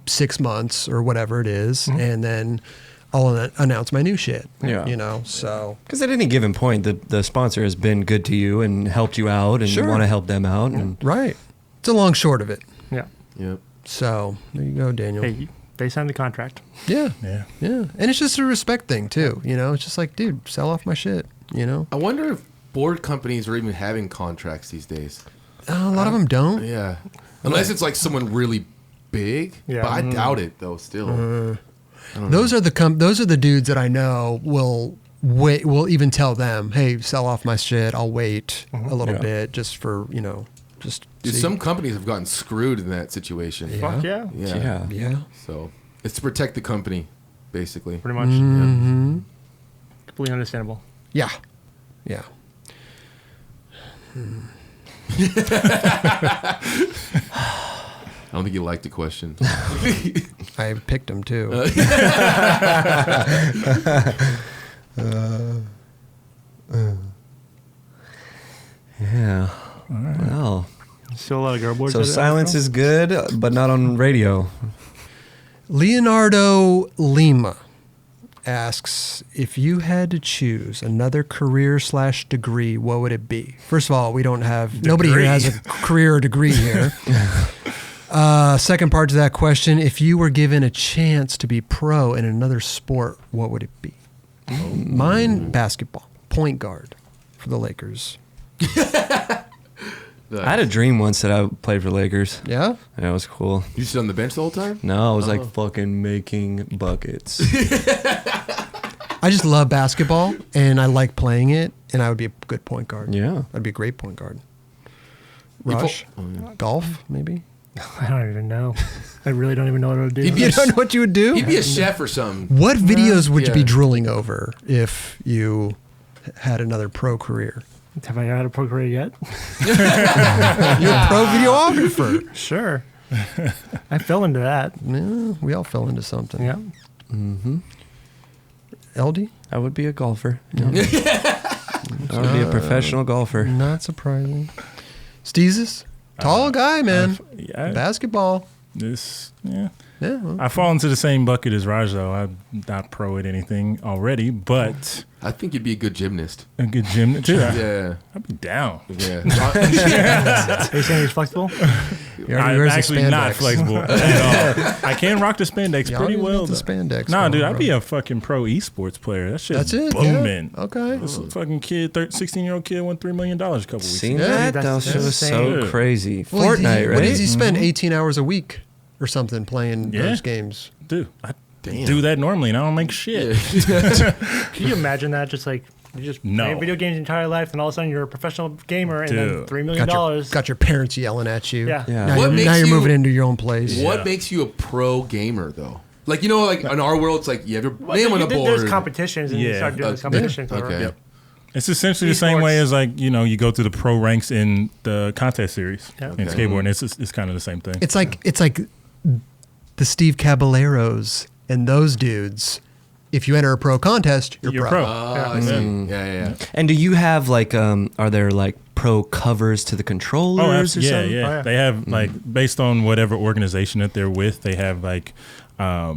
6 months or whatever it is, and then I'll announce my new shit. Yeah. You know, so. Because at any given point, the sponsor has been good to you and helped you out, and you want to help them out. And Right. It's a long short of it. Yeah. Yep. So there you go, Daniel. Hey, they signed the contract. Yeah. Yeah. Yeah. And it's just a respect thing too. You know, it's just like, dude, sell off my shit. You know, I wonder if board companies are even having contracts these days. a lot of them don't. Yeah. Unless it's like someone really big. Yeah. But I doubt it though. Still. Those are the dudes that I know will even tell them, hey, sell off my shit. I'll wait a little bit just for, you know, just. Dude, see. some companies have gotten screwed in that situation. Fuck yeah. Yeah. Yeah. So it's to protect the company, basically. Pretty much. Mm-hmm. Completely understandable. Yeah. Yeah. I don't think you liked the question. I picked them too. yeah. Well, Still a lot of girl boards. so at it, silence though? is good, but not on radio. Leonardo Lima asks, if you had to choose another career/degree, what would it be? First of all, we don't have nobody here has a career or degree here. Second part to that question, if you were given a chance to be pro in another sport, what would it be? Mine, basketball, point guard for the Lakers. I had a dream once that I played for Lakers. Yeah? Yeah, it was cool. You sit on the bench the whole time? No, I was like fucking making buckets. I just love basketball and I like playing it, and I would be a good point guard. Yeah. I'd be a great point guard. Rush, golf, maybe. I don't even know. I really don't even know what I would do. You don't know what you would do? He'd be a chef or something. What videos would you be Yeah. drooling over if you had another pro career? Have I had a pro career yet? You're a pro videographer. Sure. I fell into that. Yeah, we all fell into something. Yeah. LD? I would be a golfer. Yeah. I would be a professional golfer. Not surprising. Steezus? Tall guy, man. Yeah. Basketball. Yeah. Yeah. Well, I fall into the same bucket as Raj, though. I'm not pro at anything already, but I think you'd be a good gymnast. a good gymnast. Dude, Yeah. I'd be down. Yeah. Are you saying he's flexible? he already I'm wears the actually not spandex. flexible at all. I can rock the spandex Yeah, pretty I'll well. get the though. spandex Nah, going, dude, I'd bro. be a fucking pro esports player. That shit's That's it. booming. Yeah. Okay. This fucking kid, 16-year-old kid, won $3 million a couple weeks Seen ago. that? That's That shit was so insane. crazy. Well, Fortnite, What does right? he spend 18 hours a week or something playing Yeah. those games? Dude, I do that normally, and I don't make shit. Can you imagine that? Just like you just No. play video games your entire life, and all of a sudden you're a professional gamer, and then Dude. $3 million. Got your parents yelling at you. Yeah. Yeah. Now, What you're, makes now you're you- moving into your own place. What makes you a pro gamer, though? Like, you know, like in our world, it's like you have your Well, name on a board. There's competitions, and you Yeah. start doing those competitions. or- Okay. Yep. It's essentially the same Esports. way as like, you go through the pro ranks in the contest series Yeah. in Okay. skateboarding. It's kind of the same thing. It's like the Steve Caballeros and those dudes. If you enter a pro contest, you're, pro. I see. Yeah. And do you have like, are there like pro covers to the controllers or yeah, something? yeah. Oh, yeah. They have like based on whatever organization that they're with, they have like That's a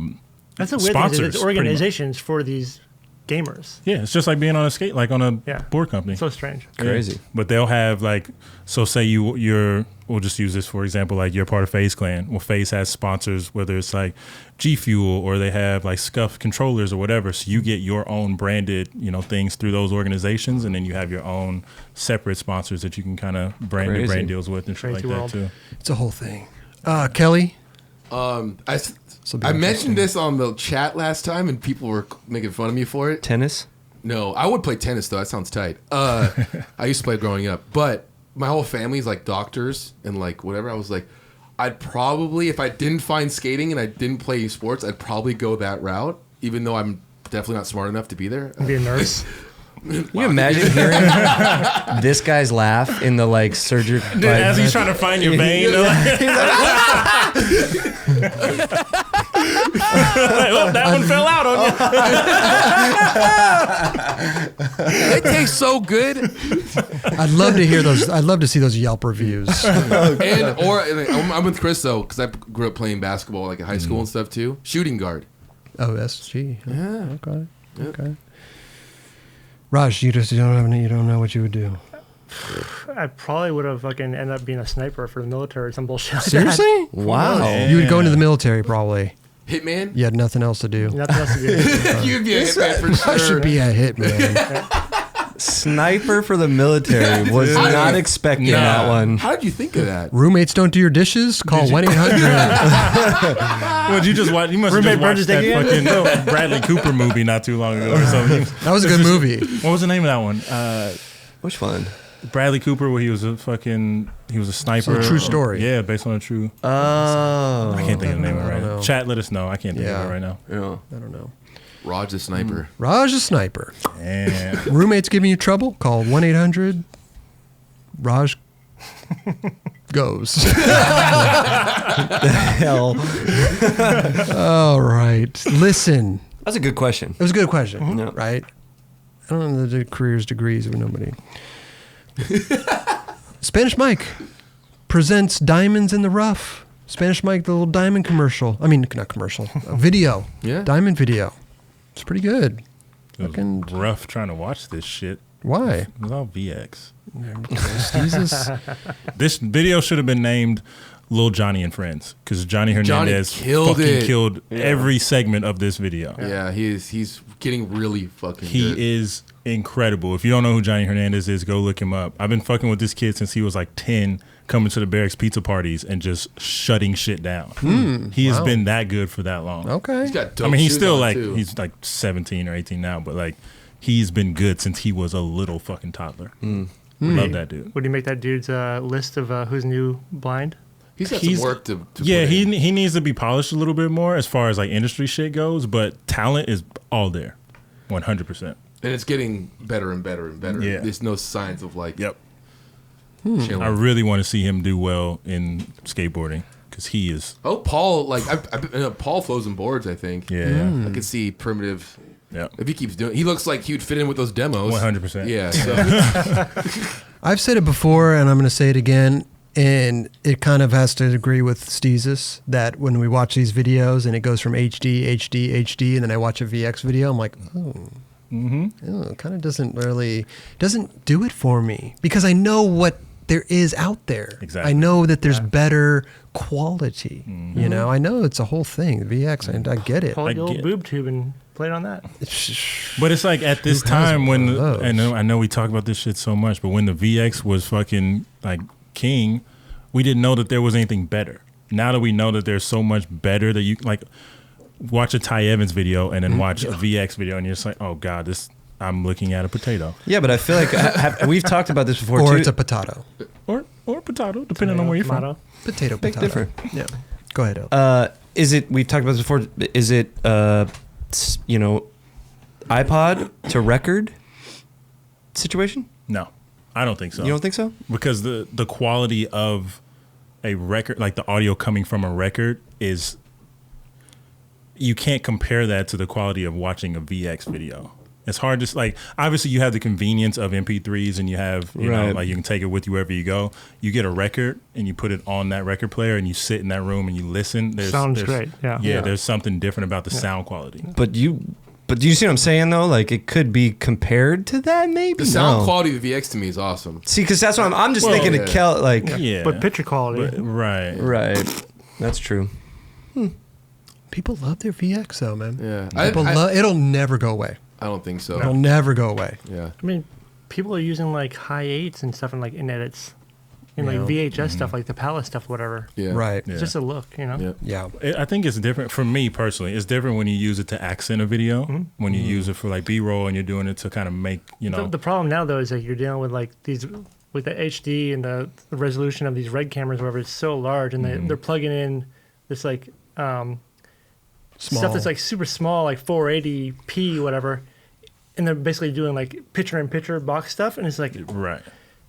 weird thing. sponsors. It's pretty much. organizations for these gamers. Yeah, it's just like being on a skate, like on a Yeah. board company. So strange. Crazy. Yeah. But they'll have like, so say you're, we'll just use this for example, like you're part of FaZe Clan. Well, FaZe has sponsors, whether it's like G Fuel or they have like Scuff controllers or whatever. So you get your own branded, things through those organizations, and then you have your own separate sponsors that you can kind of brand your Crazy. brand deals with and shit Crazy like world. that too. It's a whole thing. Kelly? I be mentioned this on the chat last time, and people were making fun of me for it. Tennis? No, I would play tennis though. That sounds tight. I used to play it growing up, but my whole family's like doctors and like whatever. I was like, I'd probably, if I didn't find skating and I didn't play sports, I'd probably go that route, even though I'm definitely not smart enough to be there. Be a nurse. Can you imagine hearing this guy's laugh in the like surgery? Dude, as he's trying to find your vein, they're like, well, that one fell out on you. It tastes so good. I'd love to hear those. I'd love to see those Yelp reviews. I'm with Chris though, because I grew up playing basketball like in high school and stuff too. Shooting guard. Oh, SG. Yeah. Okay. Yep. Okay. Raj, you don't know what you would do. I probably would have fucking ended up being a sniper for the military or some bullshit. Like Seriously? Wow. Yeah. You would go into the military probably. Hitman? You had nothing else to do. that. Nothing else to do. You'd be a hitman for sure. I should be a hitman. Sniper for the military. Was not expecting that one. How did you think of that? Roommates don't do your dishes? Call 1-800. Well, you just watch. You must have Roommate just watched that Brenda's fucking Bradley Cooper movie not too long ago or something. That was a good movie. What was the name of that one? Which one? Bradley Cooper, where he was a sniper. It's a true story. Yeah, based on a true. Oh. I can't think of the name of it I right don't now. know. Chat, let us know. I can't think Yeah. of it right now. Yeah. I don't know. Raj the sniper. Raj a sniper. And Roommates giving you trouble? Call 1-800. Raj goes. Hell. All right. Listen. That's a good question. It was a good question, Yeah. right? I don't know the careers degrees of nobody. Spanish Mike presents Diamonds in the Rough. Spanish Mike, the little diamond commercial. I mean, not commercial. A video. Yeah. Diamond video. It's pretty good. it Fucking- was rough trying to watch this shit. Why? It was all VX. Jesus. This video should have been named Lil Johnny and Friends because Johnny Hernandez killed fucking it. killed every segment of this video. Yeah, he's getting really fucking He good. is incredible. If you don't know who Johnny Hernandez is, go look him up. I've been fucking with this kid since he was like 10, coming to the Barracks pizza parties and just shutting shit down. He has been that good for that long. Okay. He's got dope I mean, he's shoes still on, like, too. he's like 17 or 18 now, but like, he's been good since he was a little fucking toddler. Love that dude. Would you make that dude's list of who's new blind? He's got he's- some work to Yeah, put in. he needs to be polished a little bit more as far as like industry shit goes, but talent is all there, 100%. And it's getting better and better and better. Yeah. There's no signs of like Yep. chilling. I really want to see him do well in skateboarding because he is. Oh, Paul, like Paul flows in boards. I think. Yeah. I could see Primitive. Yep. If he keeps doing, he looks like he would fit in with those demos. 100%. Yeah. So I've said it before, and I'm going to say it again, and it kind of has to agree with Steezus that when we watch these videos and it goes from HD, HD, HD, and then I watch a VX video, I'm like, oh, it kind of doesn't do it for me because I know what there is out there. Exactly. I know that there's better quality. You know, I know it's a whole thing. VX, and I get it. Pull out your old get- boob tube and play it on that. But it's like at this Who has time one when of those? I know we talk about this shit so much, but when the VX was fucking like king, we didn't know that there was anything better. Now that we know that there's so much better that you like watch a Ty Evans video and then watch a VX video and you're just like, oh god, I'm looking at a potato Yeah, but I feel like we've talked about this before Or too. it's a potato. or potato, depending on where you're from. Tomato. Potato, Big potato. difference. Yeah. Go ahead, El. Is it? We've talked about this before. Is it? iPod to record situation? No, I don't think so. You don't think so? Because the quality of a record, like the audio coming from a record, is you can't compare that to the quality of watching a VX video. It's hard to like. Obviously, you have the convenience of MP3s, and you have you know Right. like you can take it with you wherever you go. You get a record, and you put it on that record player, and you sit in that room and you listen. Sounds great, yeah. yeah. There's something different about the sound quality. But do you see what I'm saying though? Like it could be compared to that, maybe. the sound No. quality of the VX to me is awesome. See, because that's what I'm just Well, thinking yeah. to Kel. Like, Yeah, But picture quality. right. right. That's true. People love their VX though, man. Yeah. People it'll never go away. I don't think so. It'll never go away. Yeah. I mean, people are using like high eights and stuff in edits. In like Yeah. VHS stuff, like the Palace stuff, whatever. Yeah. Right. Yeah. It's just a look, you know? Yeah. Yeah. I think it's different for me personally. It's different when you use it to accent a video, when you use it for like B-roll and you're doing it to kind of make, you know. The problem now, though, is that you're dealing with like these, with the HD and the resolution of these Red cameras, whatever, it's so large, and they're plugging in this like Small. stuff that's like super small, like 480p, whatever, and they're basically doing like picture-in-picture box stuff, and it's like Right.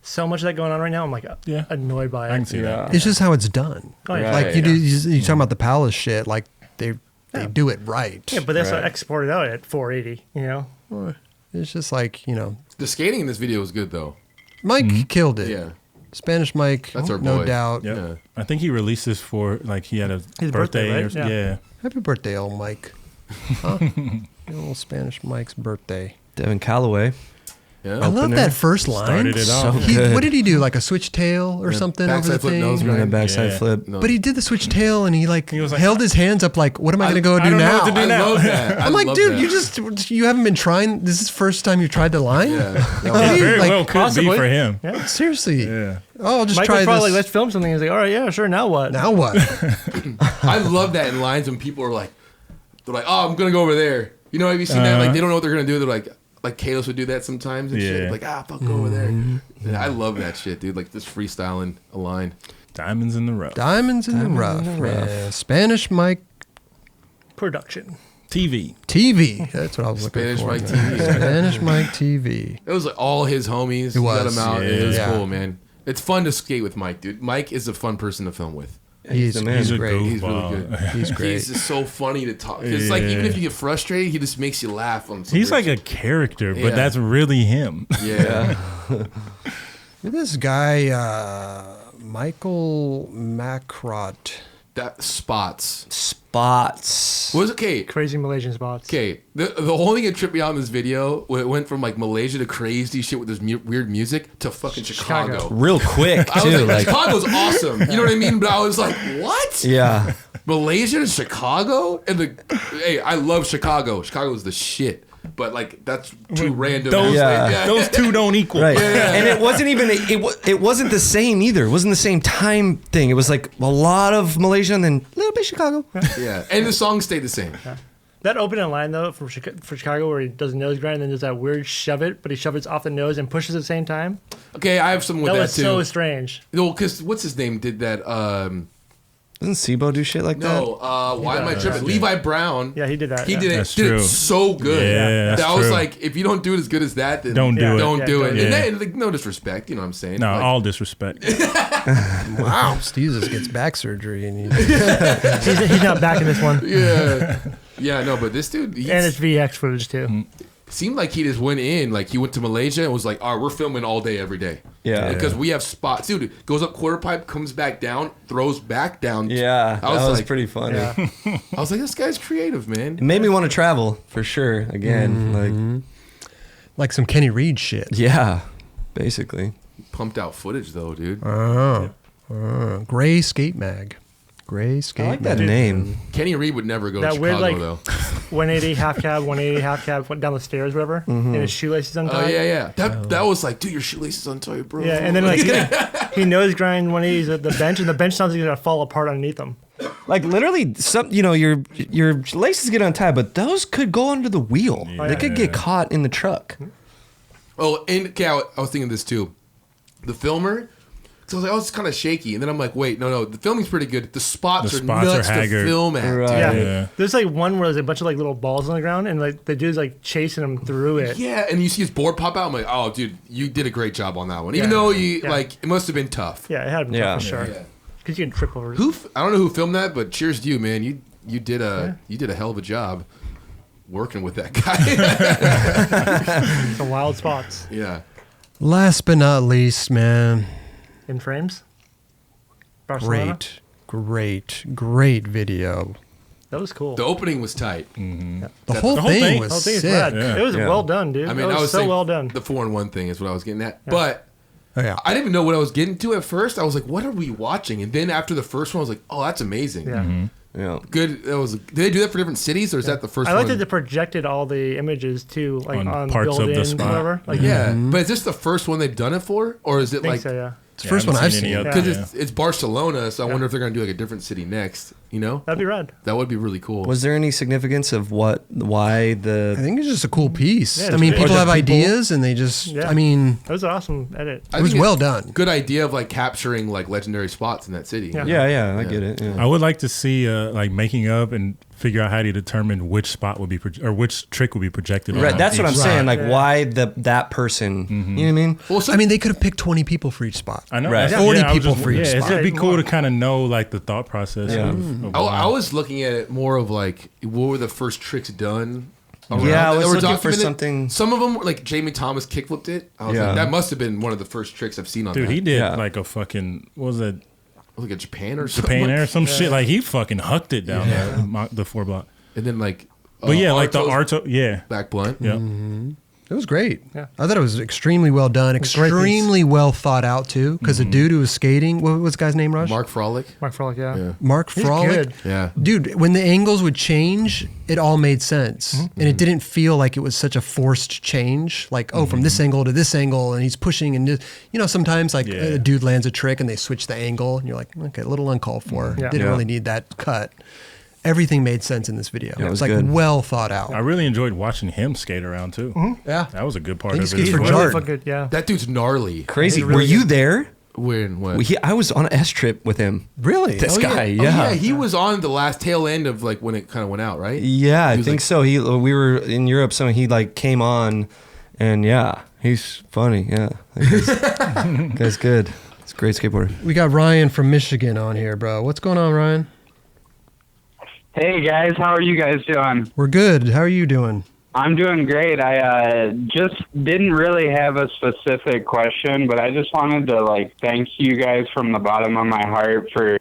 so much of that going on right now. I'm like Yeah. annoyed by it. I can see that. It's just how it's done. Oh, yeah. Like you talking about the Palace shit. Like they do it right. Yeah, but that's Right. exported out at 480, you know? It's just like The skating in this video is good though. Mike killed it. Yeah. Spanish Mike, That's our no boy. doubt. Yep. Yeah. I think he released this for like he had a His birthday, right? or Yeah. yeah. Happy birthday, old Mike. Little Spanish Mike's birthday. Devin Calloway. Yeah. I love that first line. Started it off. So good. What did he do? Like a switch tail or something over the backside flip, thing? nose And a grind. backside Yeah. flip. No. But he did the switch tail and he was like, held his hands up like, what am I going to go I do don't know now? what to do I now. love that. I I'm like, love dude, that. you haven't been trying. This is the first time you tried the line? Yeah. It very Like, well could possibly. be for him. Yeah. Seriously. Yeah. Oh, I'll just Mike try was probably this. like, let's film something. He's like, all right, yeah, sure. Now what? Now what? I love that in lines when people are like, they're like, oh, I'm gonna go over there. You know, have you seen that? Like they don't know what they're gonna do. They're like Kalos would do that sometimes and shit. Yeah. Like, fuck, go over there. Yeah, I love that shit, dude. Like just freestyling a line. Diamonds in the rough. Diamonds in the rough. Yeah. Spanish Mike Production. TV. TV. That's what I was looking Spanish for. Mike man. TV. Spanish Mike TV. It was like all his homies. He got was. him out. It was Yeah. cool, man. It's fun to skate with Mike, dude. Mike is a fun person to film with. He's the man. He's a great. He's really goofball. good. He's great. He's just so funny to talk. It's like even if you get frustrated, he just makes you laugh on. Some He's weird like a character, Yeah. but that's really him. shit. Yeah. This guy, Michael Mackrodt. That spots. Spots. Was okay. Crazy Malaysian spots. Okay, the whole thing that tripped me out in this video, it went from like Malaysia to crazy shit with this weird music to fucking Chicago. Real quick, I was too. like, Like, Chicago's awesome. You know what I mean? But I was like, what? yeah. Malaysia to Chicago? Hey, I love Chicago. Chicago's the shit. But like that's too random. Those, Yeah. those two don't equal. Right. And it wasn't even, it wasn't the same either. It wasn't the same time thing. It was like a lot of Malaysia and then a little bit Chicago. Yeah, and the song stayed the same. That opening line, though, for Chicago, where he does a nose grind and then there's that weird shove it, but he shoves it off the nose and pushes at the same time. Okay, I have something with That that, was too. so strange. No, because what's his name did that? Doesn't Sibo do shit like that? No, why am I tripping? Levi Brown. Yeah, he did that. He yeah. did it. That's Did true. it so good. Yeah, that's that was true. like, if you don't do it as good as that, then Don't do it. Don't Yeah, do it. don't. And Yeah. then, like, no disrespect, you know what I'm saying? No, Like, all disrespect. Wow. Steezus gets back surgery and He's not back in this one. yeah, yeah, no, but this dude, he And it's VX footage, too. seemed like he just went in, like he went to Malaysia and was like, all right, we're filming all day, every day. Yeah. Because we have spots. Dude, goes up quarter pipe, comes back down, throws back down. Yeah, I was that was like- pretty funny. Yeah. I was like, this guy's creative, man. It made me want to travel for sure. Again, like some Kenny Reed shit. like, yeah, basically. Pumped out footage, though, dude. Gray Skate Mag. Gray Skate I like that Mag. name. Kenny Reed would never go to That Chicago, weird, like, though. 180 half cab, 180 half cab, went down the stairs, whatever, and his shoelaces untied. Oh, yeah. That was like, dude, your shoelaces untied, bro. Yeah, and then like he nose grind 180s at the bench, and the bench sounds like it's gonna fall apart underneath him. Like literally, your laces get untied, but those could go under the wheel. They could get caught in the truck. Oh, and okay, I was thinking this too. The filmer, so I was like, oh, it's kind of shaky. And then I'm like, wait, no, the filming's pretty good. The spots The are spots nuts are to haggard. film at. Right. dude. Yeah. Yeah. There's like one where there's a bunch of like little balls on the ground, and like the dude's like chasing him through it. Yeah, and you see his board pop out. I'm like, oh, dude, you did a great job on that one. Even Yeah. though Yeah. it must have been tough. Yeah, it had been Yeah. tough for sure. Yeah. Because you can trip over. I don't know who filmed that, but cheers to you, man. You did a hell of a job working with that guy. Some wild spots Yeah. Last but not least, man. in frames. Barcelona. Great video. That was cool. The opening was tight. The whole whole thing thing? was Oh, thing is sick. rad. Yeah. It was Yeah. well done, dude. I mean, it I was so saying well done. The 4-in-1 thing is what I was getting at. But Oh, yeah. I didn't even know what I was getting to at first. I was like, what are we watching? And then after the first one, I was like, oh, that's amazing. Yeah. Yeah. Good. Did they do that for different cities, or is that the first I one? like that they projected all the images too, like On on, parts of the buildings, spot. whatever. Like, Yeah, but is this the first one they've done it for, or is it I think like? so, yeah. It's the first one I've seen. Because Yeah. it's Barcelona, so I wonder if they're gonna do like a different city next. You know, That'd be rad. that would be really cool. Was there any significance of why I the? think it's just a cool piece. Yeah, I mean, it's people great. have ideas and they just, Yeah. I mean, That was an awesome edit. I it was think well it's done. Good idea of like capturing like legendary spots in that city. Yeah. Yeah, I get it. Yeah. I would like to see like making up and figure out how to determine which spot would be or which trick would be projected. Right, on that's what I'm each saying. spot. Like, Yeah. why that person? You know what I mean? Well, so, I mean, they could have picked 20 people for each spot. I know. Right. Yeah, 40 I was people just- for each Yeah, spot. it'd be cool to kind of know like the thought process. Yeah. Of I why. was looking at it more of like, what were the first tricks done? Yeah, I that was were looking for documented? something- Some of them, like Jamie Thomas kickflipped it. I was Yeah. like, that must have been one of the first tricks I've seen on Dude, that. he did Yeah. like a fucking what was it? like a Japan or something. Japan Air or some shit. Like he fucking hucked it down the 4 block. And then like But yeah, like the Arto's Arto, yeah. back blunt. Yep. It was great. Yeah. I thought it was extremely well done, It's a great piece. extremely well thought out too. Because the dude who was skating, what was the guy's name? Rush. Mark Frolic. Mark Frolic, yeah. Mark He's Frolic. good. Yeah. Dude, when the angles would change, it all made sense. And it didn't feel like it was such a forced change. Like, oh, from this angle to this angle, and he's pushing. And, sometimes like a dude lands a trick and they switch the angle, and you're like, okay, a little uncalled for. Yeah. Didn't Yeah. really need that cut. Everything made sense in this video. Yeah, it was it was like good. well thought out. I really enjoyed watching him skate around too. Yeah. That was a good part And of he it. skates as for well. Jard. Really fucking good, yeah. That dude's gnarly. Crazy. He's really Were you good. there? When what? I was on an S trip with him. Really? This guy, Oh, yeah. he was on the last tail end of like when it kind of went out, right? Yeah, I He was think like- so. We were in Europe, so he like came on, and yeah, he's funny. Yeah, that guy's good. He's a great skateboarder. We got Ryan from Michigan on here, bro. What's going on, Ryan? Hey guys, how are you guys doing? We're good. How are you doing? I'm doing great. I just didn't really have a specific question, but I just wanted to thank you guys from the bottom of my heart for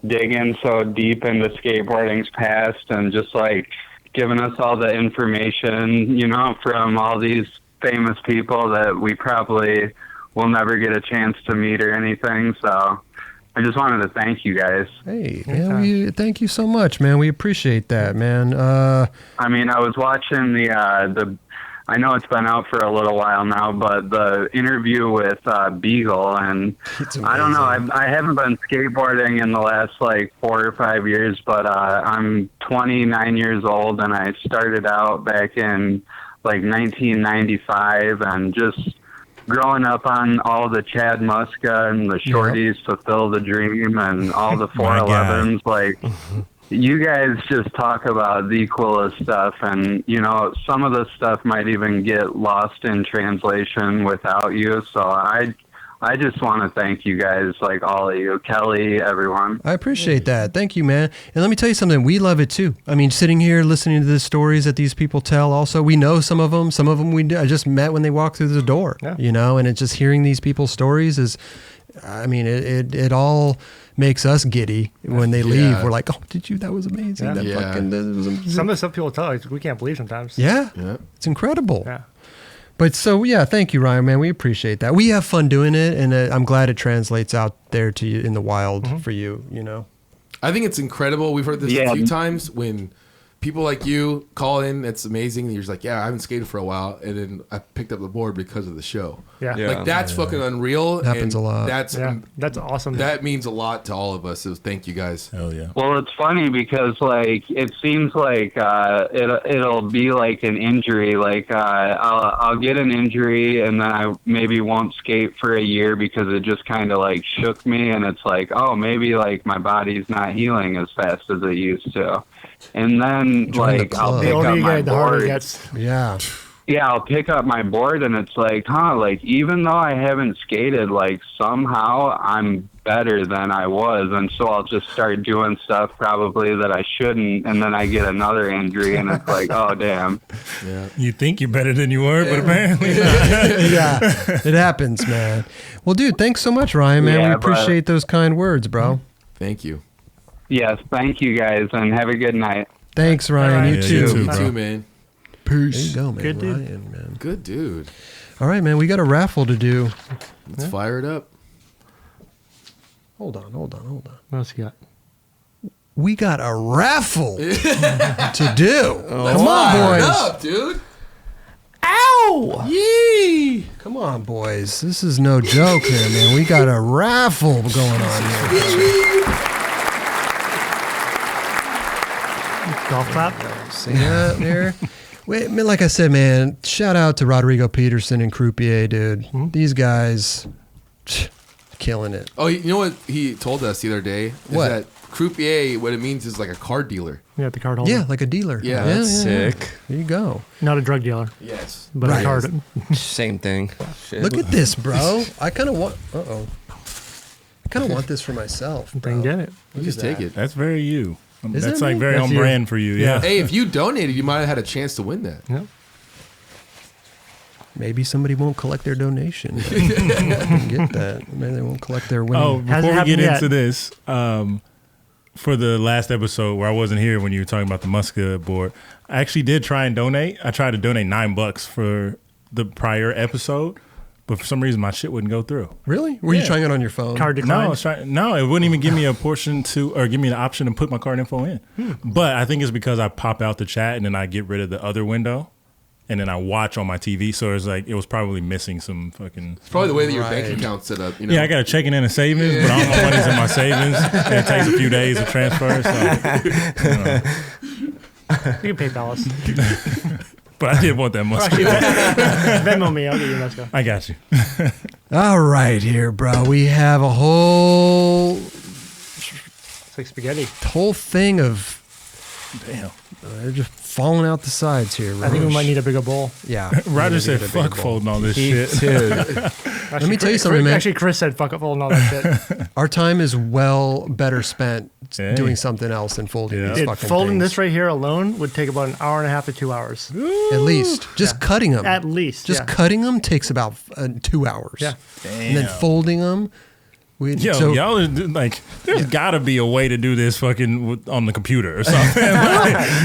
digging so deep into skateboarding's past and just giving us all the information, from all these famous people that we probably will never get a chance to meet or anything. So I just wanted to thank you guys. Hey, man, thank you so much, man. We appreciate that, man. I mean, I was watching the I know it's been out for a little while now, but the interview with Beagle, and I don't know, I haven't been skateboarding in the last 4 or 5 years, but I'm 29 years old, and I started out back in 1995, and just growing up on all the Chad Muska and the Shorties Fulfill the Dream and all the 411s, you guys just talk about the coolest stuff, and some of the stuff might even get lost in translation without you. So I just want to thank you guys, all of you, Kelly, everyone. I appreciate that. Thank you, man. And let me tell you something. We love it too. I mean, sitting here listening to the stories that these people tell. Also, we know some of them. Some of them I just met when they walked through the door. Yeah. And it's just hearing these people's stories is, I mean, it all makes us giddy when they leave. We're like, oh, did you? That was amazing. Yeah. That fucking. That was amazing. Some of the stuff people tell us, we can't believe sometimes. Yeah. It's incredible. Yeah. But thank you, Ryan, man. We appreciate that. We have fun doing it, and I'm glad it translates out there to you in the wild for you, I think it's incredible. We've heard this a few times when people like you call in. It's amazing. You're just like, I haven't skated for a while, and then I picked up the board because of the show. Yeah. That's fucking unreal. It happens and a lot. That's awesome. That means a lot to all of us. So thank you guys. Hell yeah. Well, it's funny because it seems like it'll be like an injury. I'll get an injury and then I maybe won't skate for a year because it just kind of shook me, and it's oh, maybe my body's not healing as fast as it used to. And then Join the club. I'll The pick older up you my get, the harder it board. gets. Yeah. Yeah, I'll pick up my board and it's even though I haven't skated, somehow I'm better than I was. And so I'll just start doing stuff probably that I shouldn't. And then I get another injury and it's oh, damn. You think you're better than you were, but apparently not. Yeah. It happens, man. Well, dude, thanks so much, Ryan, man. Yeah, we but- appreciate those kind words, bro. Thank you. Yes, thank you guys and have a good night. Thanks, Ryan. Ryan. You Yeah, too. you too, You bro. too, man. There you go, man. Good dude. Ryan, man. Good dude. All right, man. We got a raffle to do. Let's fire it up. Hold on. What else you got? We got a raffle to do. Come on, Fire it boys. up, dude. Ow! Yee! Come on, boys. This is no joke here, man. We got a raffle going on here. Golf clap? See that there? Wait, man, like I said, man, shout out to Rodrigo Peterson and Crupié, dude. These guys, killing it. Oh, you know what he told us the other day? Is What? that Croupier, what it means is like a card dealer. Yeah, the card holder. Yeah, like a dealer. Yeah, That's yeah. sick. There you go. Not a drug dealer, Yes. but Right. a card. Same thing. Shit. Look at this, bro. I kind of want. I kind of want this for myself. Bro. Then get it. Look Just at take that. it. That's very you. Is That's that like me? very That's on you. brand for you. Yeah. Hey, if you donated, you might have had a chance to win that. Yeah. Maybe somebody won't collect their donation. Get that. Maybe they won't collect their winning. Oh, Hasn't before we happened get yet. into this, for the last episode where I wasn't here when you were talking about the Muska board, I actually did try and donate. I tried to donate $9 for the prior episode, but for some reason my shit wouldn't go through. Really? Were you trying it on your phone? Card No, declined. no, it wouldn't even give me a portion to, or give me the option to put my card info in. But I think it's because I pop out the chat and then I get rid of the other window, and then I watch on my TV. So it's like it was probably missing some fucking. It's probably the way that your bank account's set up. You know? Yeah, I got a checking in and savings, but all my money's in my savings. And it takes a few days to transfer. So, you know. You can PayPal us. But I did want that much. Venmo me. I'll get you Muska. I got you. All right, here, bro. We have a whole It's like spaghetti. thing of Damn. they're just falling out the sides here. I think we Raj. might need a bigger bowl. Yeah. Roger we said, need a bigger fuck bowl. folding all this He shit. too. Actually, me tell you something, man. Actually, Chris said fuck up all and all that shit. Our time is well better spent Hey. doing something else than folding Yeah. these Dude, fucking folding things. this right here alone would take about an hour and a half to 2 hours. At least. Just cutting them. At least. Just yeah. cutting them takes about 2 hours. Yeah. And then folding them. Yo, y'all are like, there's gotta be a way to do this fucking on the computer or something.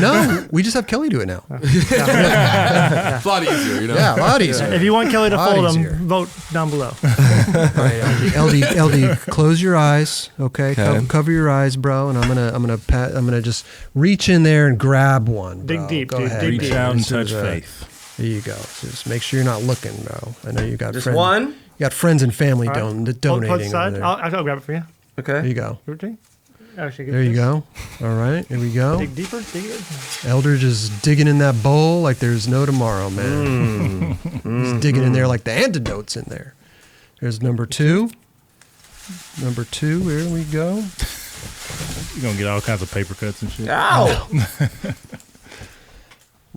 No, we just have Kelly do it now. It's a lot easier, you know? Yeah, a lot easier. If you want Kelly to Lot fold easier. them, vote down below. All right, LD, close your eyes, okay? Okay. Cover your eyes, bro, and I'm gonna just reach in there and grab one. Bro. Dig deep, Go dude, ahead. dig Reach deep. out and This is, touch faith. There you go. Just make sure you're not looking, bro. I know you got Just friends. one? You got friends and family All right. donating. Hold over side. there. I'll grab it for you. There Okay. you go. You ready? Actually, get There you this. go. All right, here we go. Dig deeper. Dig it. Eldridge is digging in that bowl like there's no tomorrow, man. He's digging in there like the antidote's in there. There's number 2. Number 2, here we go. You're gonna get all kinds of paper cuts and shit. Ow!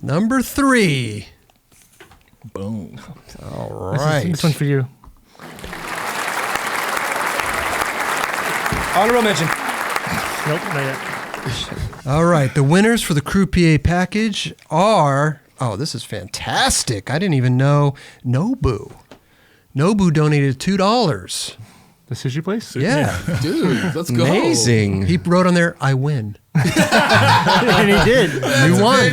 Number 3. Boom. All right. This one's for you. Honorable mention. Nope, not yet. All right. The winners for the Crupié package are, oh, this is fantastic. I didn't even know. Nobu. Nobu donated $2. The sushi place? Yeah. Dude, let's go. Amazing. He wrote on there, I win. And he did. You won.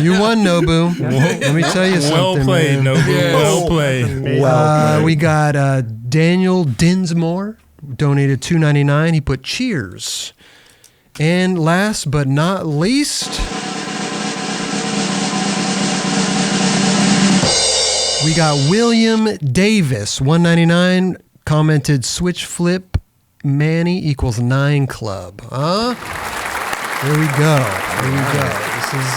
You won, Nobu. Let me tell you something. Well played, man. Nobu. Yes. Well played. Amazing. We got Daniel Dinsmore donated $2.99. He put cheers. And last but not least, we got William Davis, $1.99, commented switch flip Manny equals 9 club. Huh? There we go. There we go. This is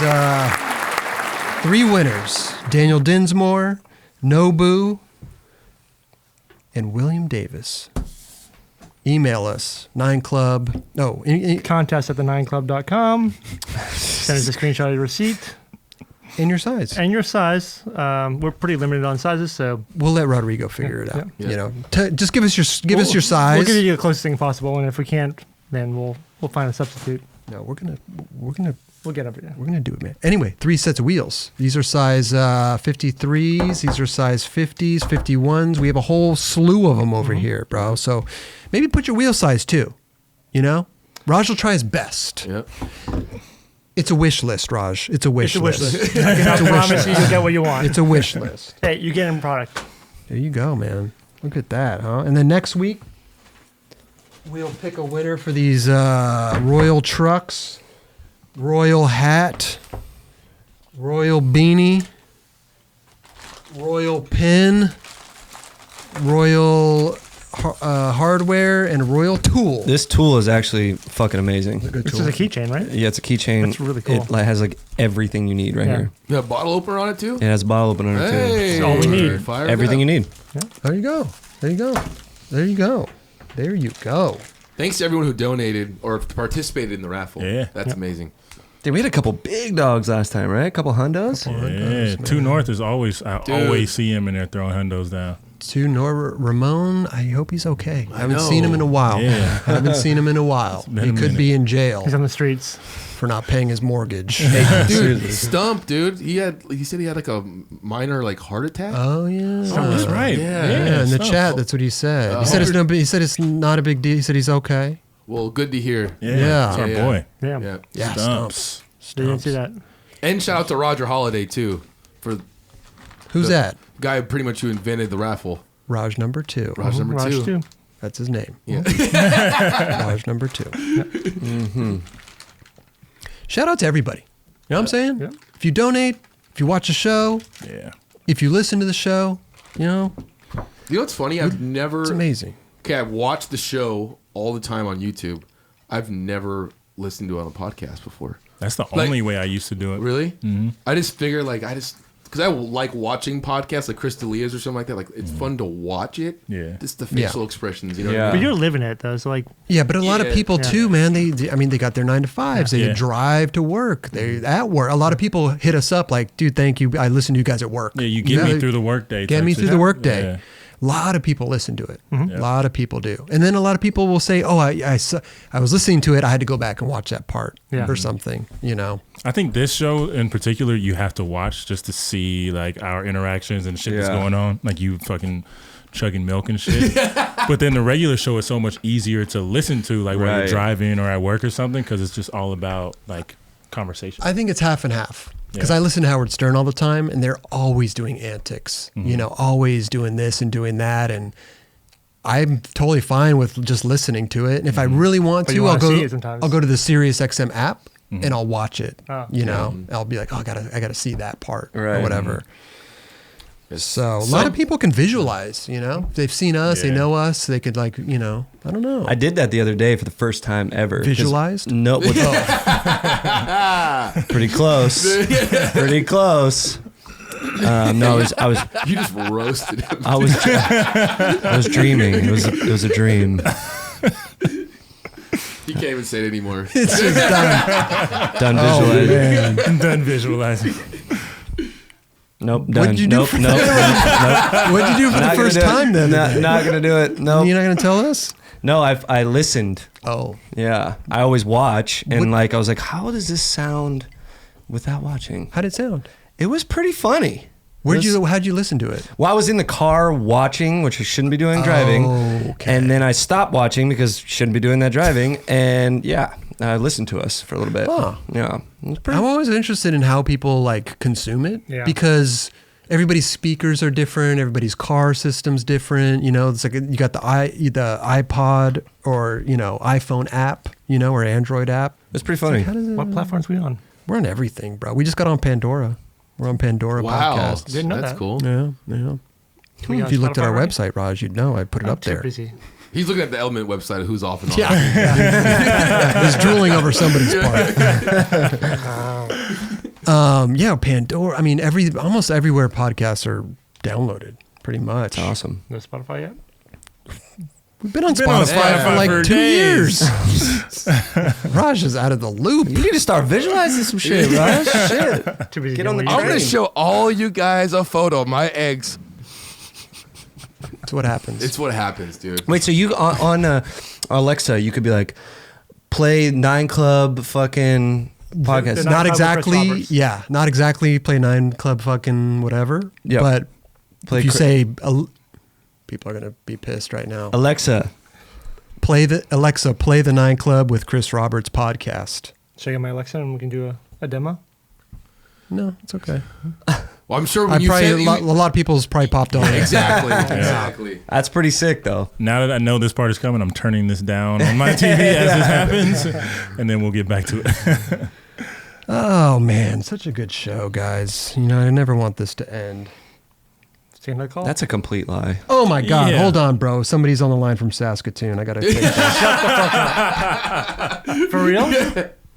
3 winners. Daniel Dinsmore, Nobu, and William Davis. Email us, 9club. No, Contest at the9club.com. Send us a screenshot of your receipt in your size. and your size. We're pretty limited on sizes, so We'll let Rodrigo figure it out. Yeah. You know, just give us your size. we'll give you the closest thing possible, and if we can't, then we'll find a substitute. No, we're gonna We'll get up there. We're going to do it, man. Anyway, 3 sets of wheels. These are size 53s. These are size 50s, 51s. We have a whole slew of them over here, bro. So maybe put your wheel size too. You know? Raj will try his best. Yep. It's a wish list, Raj. It's a wish It's a wish list. list. I cannot promise you you'll get what you want. It's a wish list. Hey, you get in product. There you go, man. Look at that, huh? And then next week, we'll pick a winner for these Royal trucks. Royal hat, Royal beanie, Royal pin, Royal hardware, and Royal tool. This tool is actually fucking amazing. Good This tool. is a keychain, right? Yeah, it's a keychain. That's really cool. It like, has like everything you need right Yeah. here. You have a bottle opener on it too? It has a bottle opener too. Hey, all we need. Fire Everything you need. There you go. There you go. There you go. There you go. Thanks to everyone who donated or participated in the raffle. Yeah. That's amazing. Dude, we had a couple big dogs last time, right? A couple hundos. Yeah, 2 North is always, I Dude. always see him in there throwing hundos down. To Ramon, I hope he's okay. I haven't know. seen him in a while. Yeah. I haven't seen him in a while. been He a could minute. be in jail He's on the streets. for not paying his mortgage. Dude, Stump, dude. He said he had like a minor like heart attack. Oh yeah. That's right. Yeah. Yeah, in the stuff. chat, that's what he said. He said it's no. He said it's not a big deal. He said he's okay. Well, good to hear. Yeah. It's our Yeah. boy. Yeah. Yeah, Stumps. Didn't see that. And shout out to Roger Holiday too, for Who's that? guy pretty much who invented the raffle. Raj number 2. Raj number Raj two. too. That's his name. Yeah. Raj number 2. Mm-hmm. Shout out to everybody. You know what I'm saying? Yeah. If you donate, if you watch a show, Yeah. if you listen to the show, you know, You know what's funny? I've never. it's amazing. Okay, I've watched the show all the time on YouTube. I've never listened to it on a podcast before. That's the Like- only way I used to do it. Really? Mm-hmm. I just figure because I like watching podcasts like Chris D'Elia's or something like that. Like it's fun to watch it. Yeah. Just the facial expressions. You know. Yeah. What I But mean? you're living it though, so like Yeah, but a lot of Yeah. people too, man. They got their 9 to 5s. They Yeah. drive to work. They at work. A lot of people hit us up like, "Dude, thank you. I listen to you guys at work. Yeah, you get me through the workday. Get type me shit. through the workday." Yeah. A lot of people listen to it. Yeah. A lot of people do. And then a lot of people will say, "Oh, I was listening to it. I had to go back and watch that part Yeah. or something." You know. I think this show in particular, you have to watch just to see like our interactions and shit that's Yeah. going on. Like you fucking chugging milk and shit. But then the regular show is so much easier to listen to, like when you're Right. driving or at work or something, because it's just all about like conversation. I think it's half and half because Yeah. I listen to Howard Stern all the time, and they're always doing antics. You know, always doing this and doing that, and I'm totally fine with just listening to it. And if I really want But you to, I'll wanna go. see it sometimes. I'll go to the Sirius XM app and I'll watch it. Oh. You know, I'll be like, "Oh, I gotta see that part or Right. whatever." So a lot of people can visualize. You know, they've seen us, they Yeah. know us. They could like, you know, I don't know. I did that the other day for the first time ever. 'Cause- Visualized? No. Pretty close. Pretty close. No, I was You just roasted him. I was dreaming. It was a dream. He can't even say it anymore. It's just done. Done Oh, visualizing. man. I'm done visualizing. Nope. Done. What'd you do nope. for Nope. What'd you do for the Not gonna first do it. time then? Not gonna do it. No. You're not gonna tell us? No. I listened. Oh. Yeah. I always watch, and What- like I was like, how does this sound without watching? How'd it sound? It was pretty funny. How'd you listen to it? Well, I was in the car watching, which I shouldn't be doing driving. Okay. And then I stopped watching because shouldn't be doing that driving. And yeah, I listened to us for a little bit. Huh. Yeah. It was pretty. I'm always interested in how people like consume it Yeah. because everybody's speakers are different, everybody's car system's different. You know, it's like you got the iPod or iPhone app, or Android app. It's pretty funny. How does it? what platforms we on? We're on everything, bro. We just got on Pandora. We're on Pandora Wow, podcast. Didn't know that's that. cool. Yeah, yeah. We If on you looked at Spotify our already? website, Raj, you'd know I put it I'm up too there. busy. He's looking at the Element website of who's off and on. Yeah. He's drooling over somebody's part. Yeah, Pandora. I mean, almost everywhere podcasts are downloaded, pretty much. It's awesome. No Spotify yet? We've been on Been on Spotify for Spotify like for 2 days. years. Raj is out of the loop. You need to start visualizing some shit, right? Shit. Too busy. Get on doing the what I'm you gonna train. show all you guys a photo of my eggs. That's what happens. It's what happens, dude. Wait, so you on Alexa, you could be like, play 9 Club fucking podcast. They're not Club with Chris exactly. Roberts. Yeah, not exactly play 9 Club fucking whatever. Yeah. But Play if you Chris- say, people are gonna be pissed right now. Alexa, Play the 9 Club with Chris Roberts podcast. Should I get my Alexa and we can do a demo? No, it's okay. Well, I'm sure I when you probably say a lot of people's probably popped on. it. exactly, exactly. that's pretty sick though. Now that I know this part is coming, I'm turning this down on my TV as this happens, and then we'll get back to it. Oh man, such a good show, guys. I never want this to end. Take another call? That's a complete lie. Oh my God, Yeah. hold on, bro. Somebody's on the line from Saskatoon. I gotta take this. For real?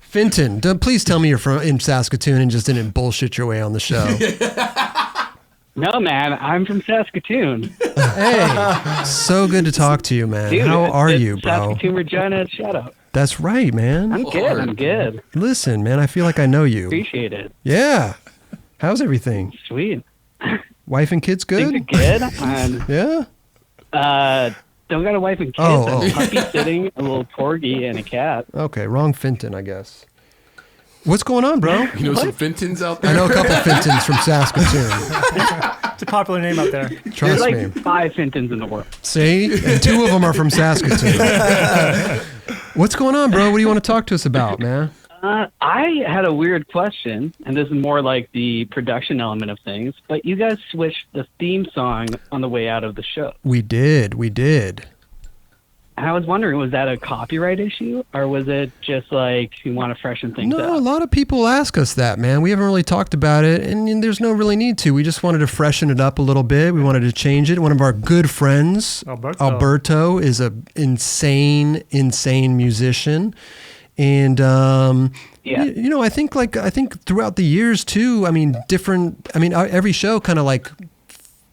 Finton, please tell me you're in Saskatoon and just didn't bullshit your way on the show. No, man, I'm from Saskatoon. Hey, so good to talk to you, man. Dude, How are it's you, bro? Saskatoon, Regina, shout out. That's right, man. I'm good, I'm good. Listen, man, I feel like I know you. Appreciate it. Yeah. How's everything? Sweet. Wife and kids good? Things are good. And, Yeah? don't got a wife and kids. Oh, I'm puppy sitting, a little corgi, and a cat. Okay, wrong Finton, I guess. What's going on, bro? You know some Fintons out there? I know a couple Fintons from Saskatoon. It's a popular name out there. There's Trust like me. 5 Fintons in the world. See? And 2 of them are from Saskatoon. What's going on, bro? What do you want to talk to us about, man? I had a weird question, and this is more like the production element of things, but you guys switched the theme song on the way out of the show. We did. And I was wondering, was that a copyright issue, or was it just like you want to freshen things up? No, a lot of people ask us that, man. We haven't really talked about it, and there's no really need to. We just wanted to freshen it up a little bit. We wanted to change it. One of our good friends, Alberto is a insane musician. And you know, I think throughout the years too. I mean, every show kind of like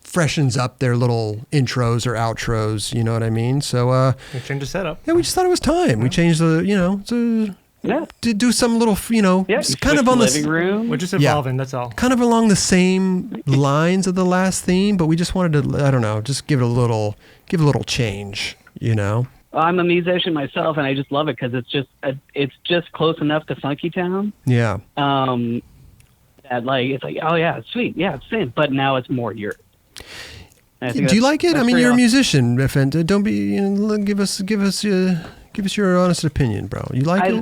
freshens up their little intros or outros. You know what I mean? So we changed the setup. Yeah, we just thought it was time. We changed to do some little, it's kind of on the living room. We're just evolving. That's all. Kind of along the same lines of the last theme, but we just wanted to, I don't know, just give it a little change. You know. I'm a musician myself, and I just love it because it's just close enough to Funky Town. Yeah. That like it's like, oh yeah, it's sweet, yeah, it's same, but now it's more yours. Do you like it? I mean, you're a musician, Fenton. Don't be. Give us your honest opinion, bro. You like it?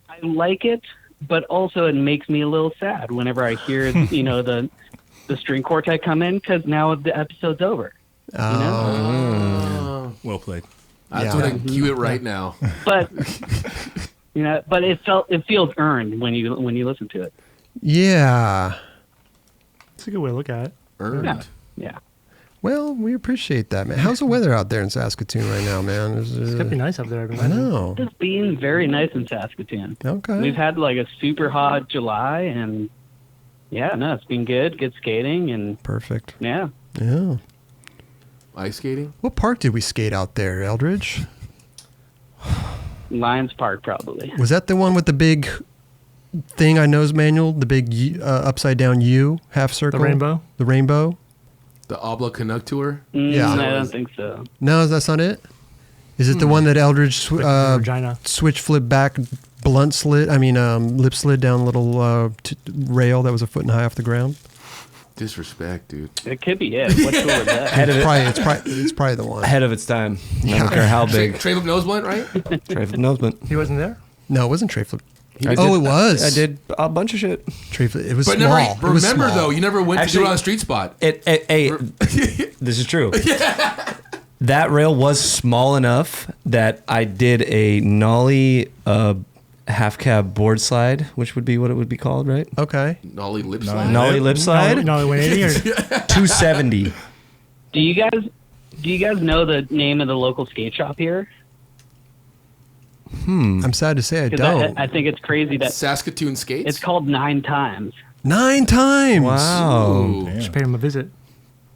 I like it, but also it makes me a little sad whenever I hear the string quartet come in because now the episode's over. Well played. That's what I cue it right now. But but it feels earned when you listen to it. Yeah. It's a good way to look at it. Earned. Yeah. Well, we appreciate that, man. How's the weather out there in Saskatoon right now, man? It's gonna be nice up there. I know. It's been very nice in Saskatoon. Okay. We've had like a super hot July, and it's been good. Good skating and perfect. Yeah. Yeah. Ice skating? What park did we skate out there, Eldridge? Lions Park, probably. Was that the one with the big thing I nose manual? The big upside down U, half circle? The rainbow? The rainbow? The Obla Canuck Tour? Yeah. I don't think so. No, that's not it? Is it the one that Eldridge switch flip back lip slid down a little rail that was a foot and a half off the ground? Disrespect, dude. It could be it. What tour is that? It's probably the one. Ahead of its time. I don't care how big. Trey Flip Nose Blunt, right? Trey Flip Nose Blunt. He wasn't there? No, it wasn't Trey Flip. It was. I did a bunch of shit. Trey Flip. It was but small. Remember, though, you never went to do it on a street spot. This is true. That rail was small enough that I did a nollie half cab board slide, which would be what it would be called, right? Okay. Nollie lip slide. Nollie lip slide. Nollie 180 or 270. Do you guys know the name of the local skate shop here? I'm sad to say I don't. I think it's crazy that Saskatoon Skates. It's called 9 Times. 9 times. Wow. Just paid him a visit.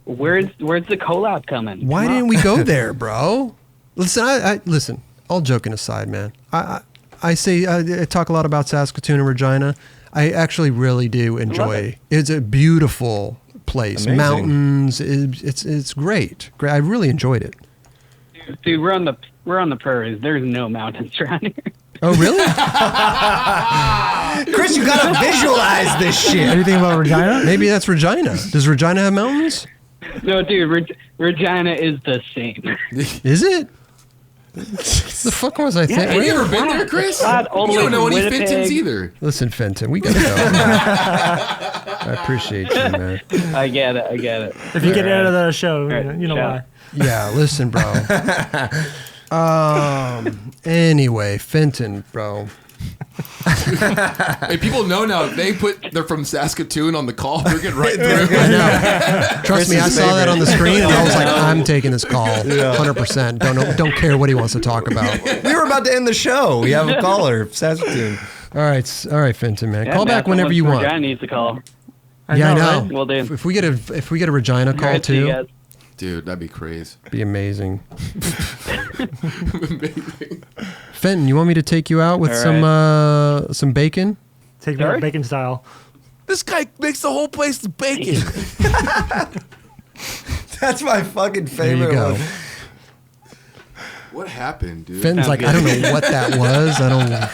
Where's the collab coming? Why didn't we go there, bro? Listen, I listen. All joking aside, man. I talk a lot about Saskatoon and Regina. I actually really do enjoy. It's a beautiful place. Amazing. Mountains. It's great. Great. I really enjoyed it. Dude, we're on the prairies. There's no mountains around here. Oh, really? Chris, you gotta visualize this shit. Anything about Regina? Maybe that's Regina. Does Regina have mountains? No, dude, Regina is the same. Is it? The fuck was I thinking? Have you ever been there, Chris? You don't know any Fentons either. Listen, Fenton, we gotta go. I appreciate you, man. I get it. If you get out of the show, you know show. why. Yeah, listen, bro. Anyway, Fenton, bro. Hey, people know now. They're from Saskatoon on the call. They're getting right through. I know. Trust me, I saw that on the screen, and I was like, I'm taking this call, 100%. Don't care what he wants to talk about. We were about to end the show. We have a caller, Saskatoon. All right, Fenton, man. Yeah, Call back whenever you want. Regina needs to call. I know. Right? Well, dude. If we get a Regina call Alright, see you too, guys. Dude, that'd be crazy. be amazing. Amazing. Fenton, you want me to take you out with some bacon? Take me out bacon style. This guy makes the whole place bacon. That's my fucking There favorite you go. one. What happened, dude? Fenton's like, I don't know what that was.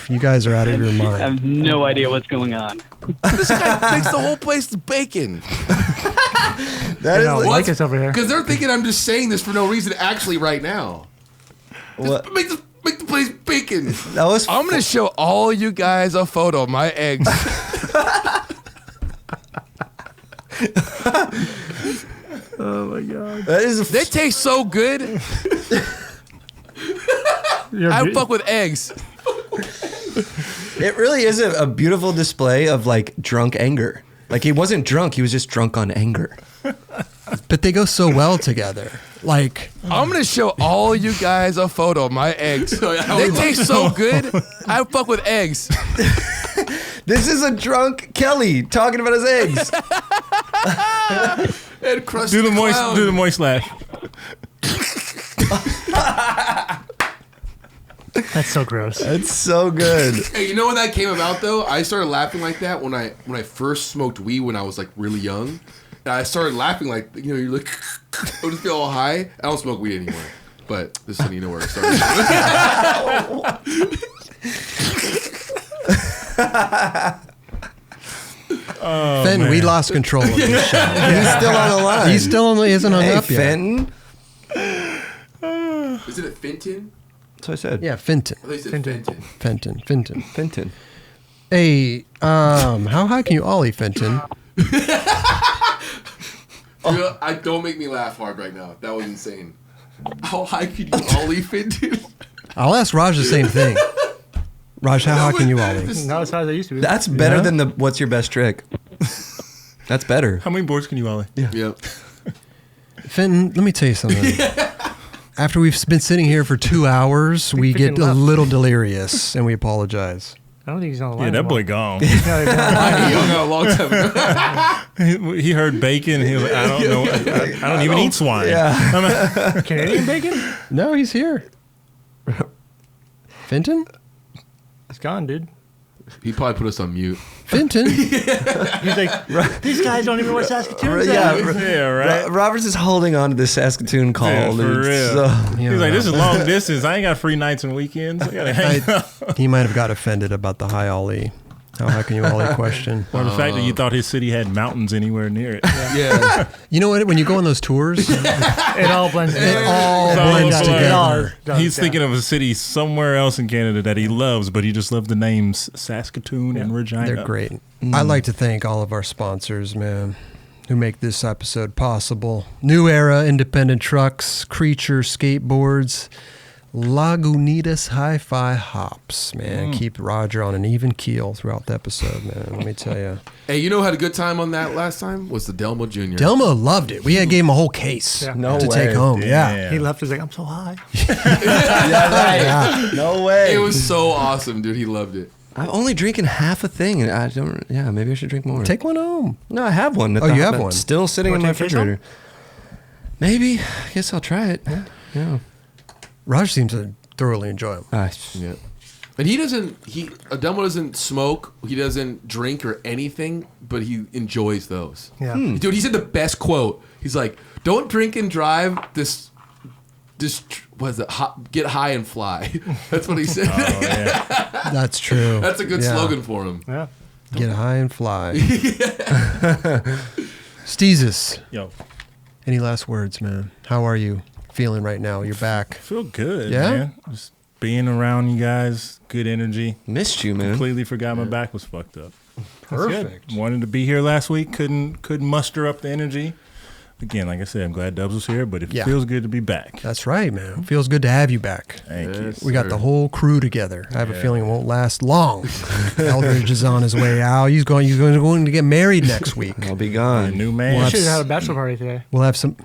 You guys are out of your I mind. have no idea what's going on. This guy makes the whole place bacon. That is like, like us over here. Because they're thinking I'm just saying this for no reason. Actually, right now, what? make Make the place bacon. That was. I'm gonna show all you guys a photo of my eggs. Oh my god. That is. They taste so good. I fuck with eggs. It really is a beautiful display of like drunk anger. Like he wasn't drunk; he was just drunk on anger. But they go so well together. Like, I'm gonna show all you guys a photo of my eggs. They taste so good. I fuck with eggs. This is a drunk Kelly talking about his eggs. And Do the moist laugh. That's so gross. That's so good. Hey, you know when that came about though? I started laughing like that when I first smoked weed when I was like really young. And I started laughing like, you know, you're like, I would just feel all high. I don't smoke weed anymore. But this is, you know where it started. Fenton, we lost control of this show. He's still on the line. He's still on the, he hasn't hung Hey, up yet. Fenton. Isn't it Fenton? That's what I said. Yeah, Fenton. I thought you said Fenton. Fenton. Fenton. Hey, how high can you ollie, Fenton? Dude, don't make me laugh hard right now. That was insane. How high could you ollie, Fenton? I'll ask Raj the same thing. Raj, how high can you ollie? Not as high as I used to be. That's better than the what's your best trick? That's better. How many boards can you ollie? Yep. Fenton, let me tell you something. After we've been sitting here for 2 hours, we get a little delirious, and we apologize. I don't think he's on the line. Yeah, that anymore. boy gone. No, he's not. I hung out a long time ago. He heard bacon. And he was like, I don't know. I don't even eat swine. Yeah. Canadian bacon? No, he's here. Fenton? It's gone, dude. He probably put us on mute. Fenton? He's like, these guys don't even know what Saskatoon's Yeah, at. Yeah, right. Roberts is holding on to the Saskatoon call. Yeah, for dude. real. So- Yeah, He's like, this is long distance. I ain't got free nights and weekends. I gotta hang out. He might have got offended about the high ollie. How high can you ollie question? Or the fact that you thought his city had mountains anywhere near it. Yeah. You know what? When you go on those tours, It all blends in. it all So blends it's together. He's thinking of a city somewhere else in Canada that he loves, but he just loves the names Saskatoon and Regina. They're great. I'd like to thank all of our sponsors, man, who make this episode possible. New Era Independent Trucks, Creature Skateboards, Lagunitas Hi-Fi Hops, man. Keep Roger on an even keel throughout the episode, man. Let me tell you. Hey, you know who had a good time on that last time? Was the Delmo Jr. Delmo loved it. We had gave him a whole case Yeah. No to way. take home. Yeah. Damn. He left. He's like, I'm so high. Yeah, right. Yeah. No way. It was so awesome, dude. He loved it. I'm only drinking half a thing, and I don't. Yeah, maybe I should drink more. Take one home. No, I have one. Oh, you have one? Still sitting in Wanna my take a taste refrigerator. Maybe. I guess I'll try it. Yeah. Raj seems to thoroughly enjoy them. Yeah. And he doesn't, Delmo doesn't smoke, he doesn't drink or anything, but he enjoys those. Yeah. Dude, he said the best quote. He's like, don't drink and drive, what is it? Get high and fly. That's what he said. Oh, yeah. That's true. That's a good Yeah. slogan for him. Yeah. Get high and fly. Steezus, Yo, any last words, man? How are you feeling right now? You're back. feel good, Yeah? man. Just being around you guys, good energy. Missed you, man. Completely forgot my back was fucked up. Perfect. Wanted to be here last week, couldn't muster up the energy. Again, like I said, I'm glad Dubs was here, but it Yeah. feels good to be back. That's right, man. Feels good to have you back. Thank you. Yes. We got the whole crew together. I have a Yeah. feeling it won't last long. Eldridge is on his way out. He's going to get married next week. I'll be A gone. new man. Well, We should have had a bachelor party today. We'll have some.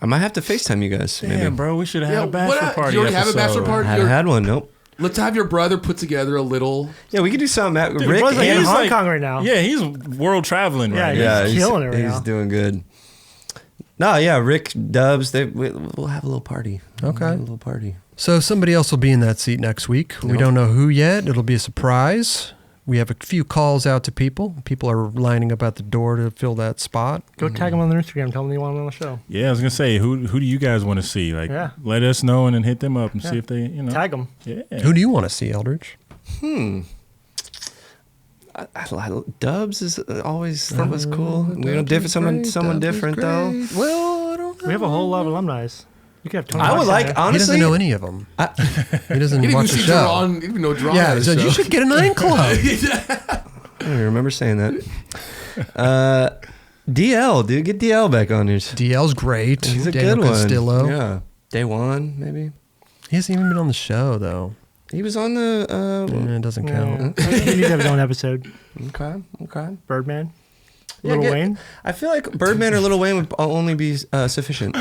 I might have to FaceTime you guys. Damn, Maybe. bro, we should have Yeah, had a bachelor what- party. you already have a episode. bachelor party? I haven't had one. Nope. Let's have your brother put together a little. Yeah, we could do something. Dude, Rick, Bro's like in he's Hong like- Kong right now. Yeah, he's world traveling Yeah, right he's now. killing it right he's now. doing good. No, yeah, Rick, Dubs, we'll have a little party. Okay. We'll have a little party. So somebody else will be in that seat next week. We don't know who yet. It'll be a surprise. We have a few calls out to people. People are lining up at the door to fill that spot. Go tag him on their Instagram. Tell them you want him on the show. Yeah, I was gonna say, who do you guys want to see? Like, Yeah. let us know and then hit them up and see Yeah. if they, Tag him. Yeah. Who do you want to see, Eldridge? Dubs is always that was cool. We don't different someone different though. Well, I don't know. We have a whole lot of alumni. You could have Tony I would Hawk's like, on there. He honestly. doesn't know any of them. He doesn't He didn't watch even the see show. Drawn. He didn't even know Drawn. Yeah, had he a said, show. you should get a 9 Club. I don't remember saying that. DL, dude, get DL back on here. DL's great. He's a Daniel good one. Castillo. Yeah. Day one, maybe. He hasn't even been on the show, though. He was on the. It doesn't count. Yeah. He needs to have his own episode. Okay. Birdman. Yeah, Lil Wayne. I feel like Birdman or Lil Wayne would only be sufficient.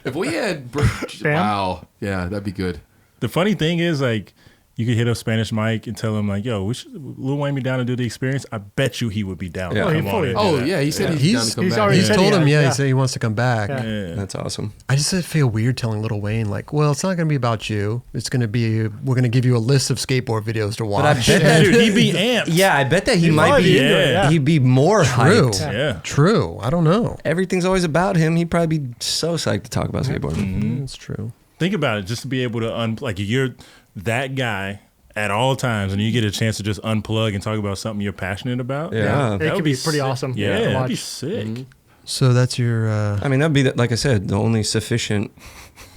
If we had, Bam? wow, yeah, that'd be good. The funny thing is, like, you could hit up Spanish Mike and tell him, like, yo, Lil Wayne be down to do the experience. I bet you he would be down. Yeah. to Oh, come he on fully and is. do Oh that. yeah, he said he's down to come He's back. already He's said told he him, has, he yeah. said he wants to come back. Yeah. Yeah. That's awesome. I just feel weird telling Little Wayne, like, well, it's not going to be about you. It's going to be, we're going to give you a list of skateboard videos to watch. But I bet that Dude, he'd be amped. Yeah, I bet that he might probably be. be into it, yeah. He'd be more True. hyped. Yeah. True. I don't know. Everything's always about him. He'd probably be so psyched to talk about skateboarding. That's true. Think about it, just to be able to like, you're that guy at all times, and you get a chance to just unplug and talk about something you're passionate about. Yeah. It That could would be be pretty sick. awesome. Yeah, to that'd watch. be sick. So that's your, I mean, that'd be, like I said, the only sufficient,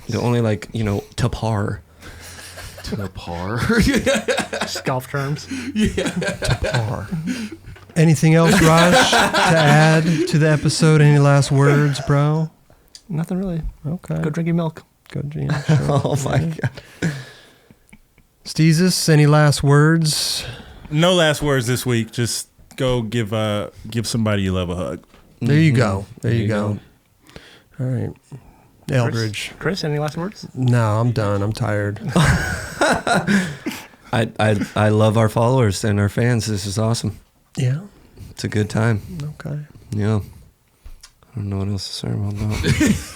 the only, like, to par. To the par. Golf terms. par. Anything else, Raj, to add to the episode? Any last words, bro? Nothing really. Okay. Go drink your milk. Go, yeah, sure. Oh, my God. Steezus, any last words? No last words this week. Just go give somebody you love a hug. There you go. There you go. All right. Eldridge. Chris, any last words? No, I'm done. I'm tired. I love our followers and our fans. This is awesome. Yeah. It's a good time. Okay. Yeah. I don't know what else to say about that.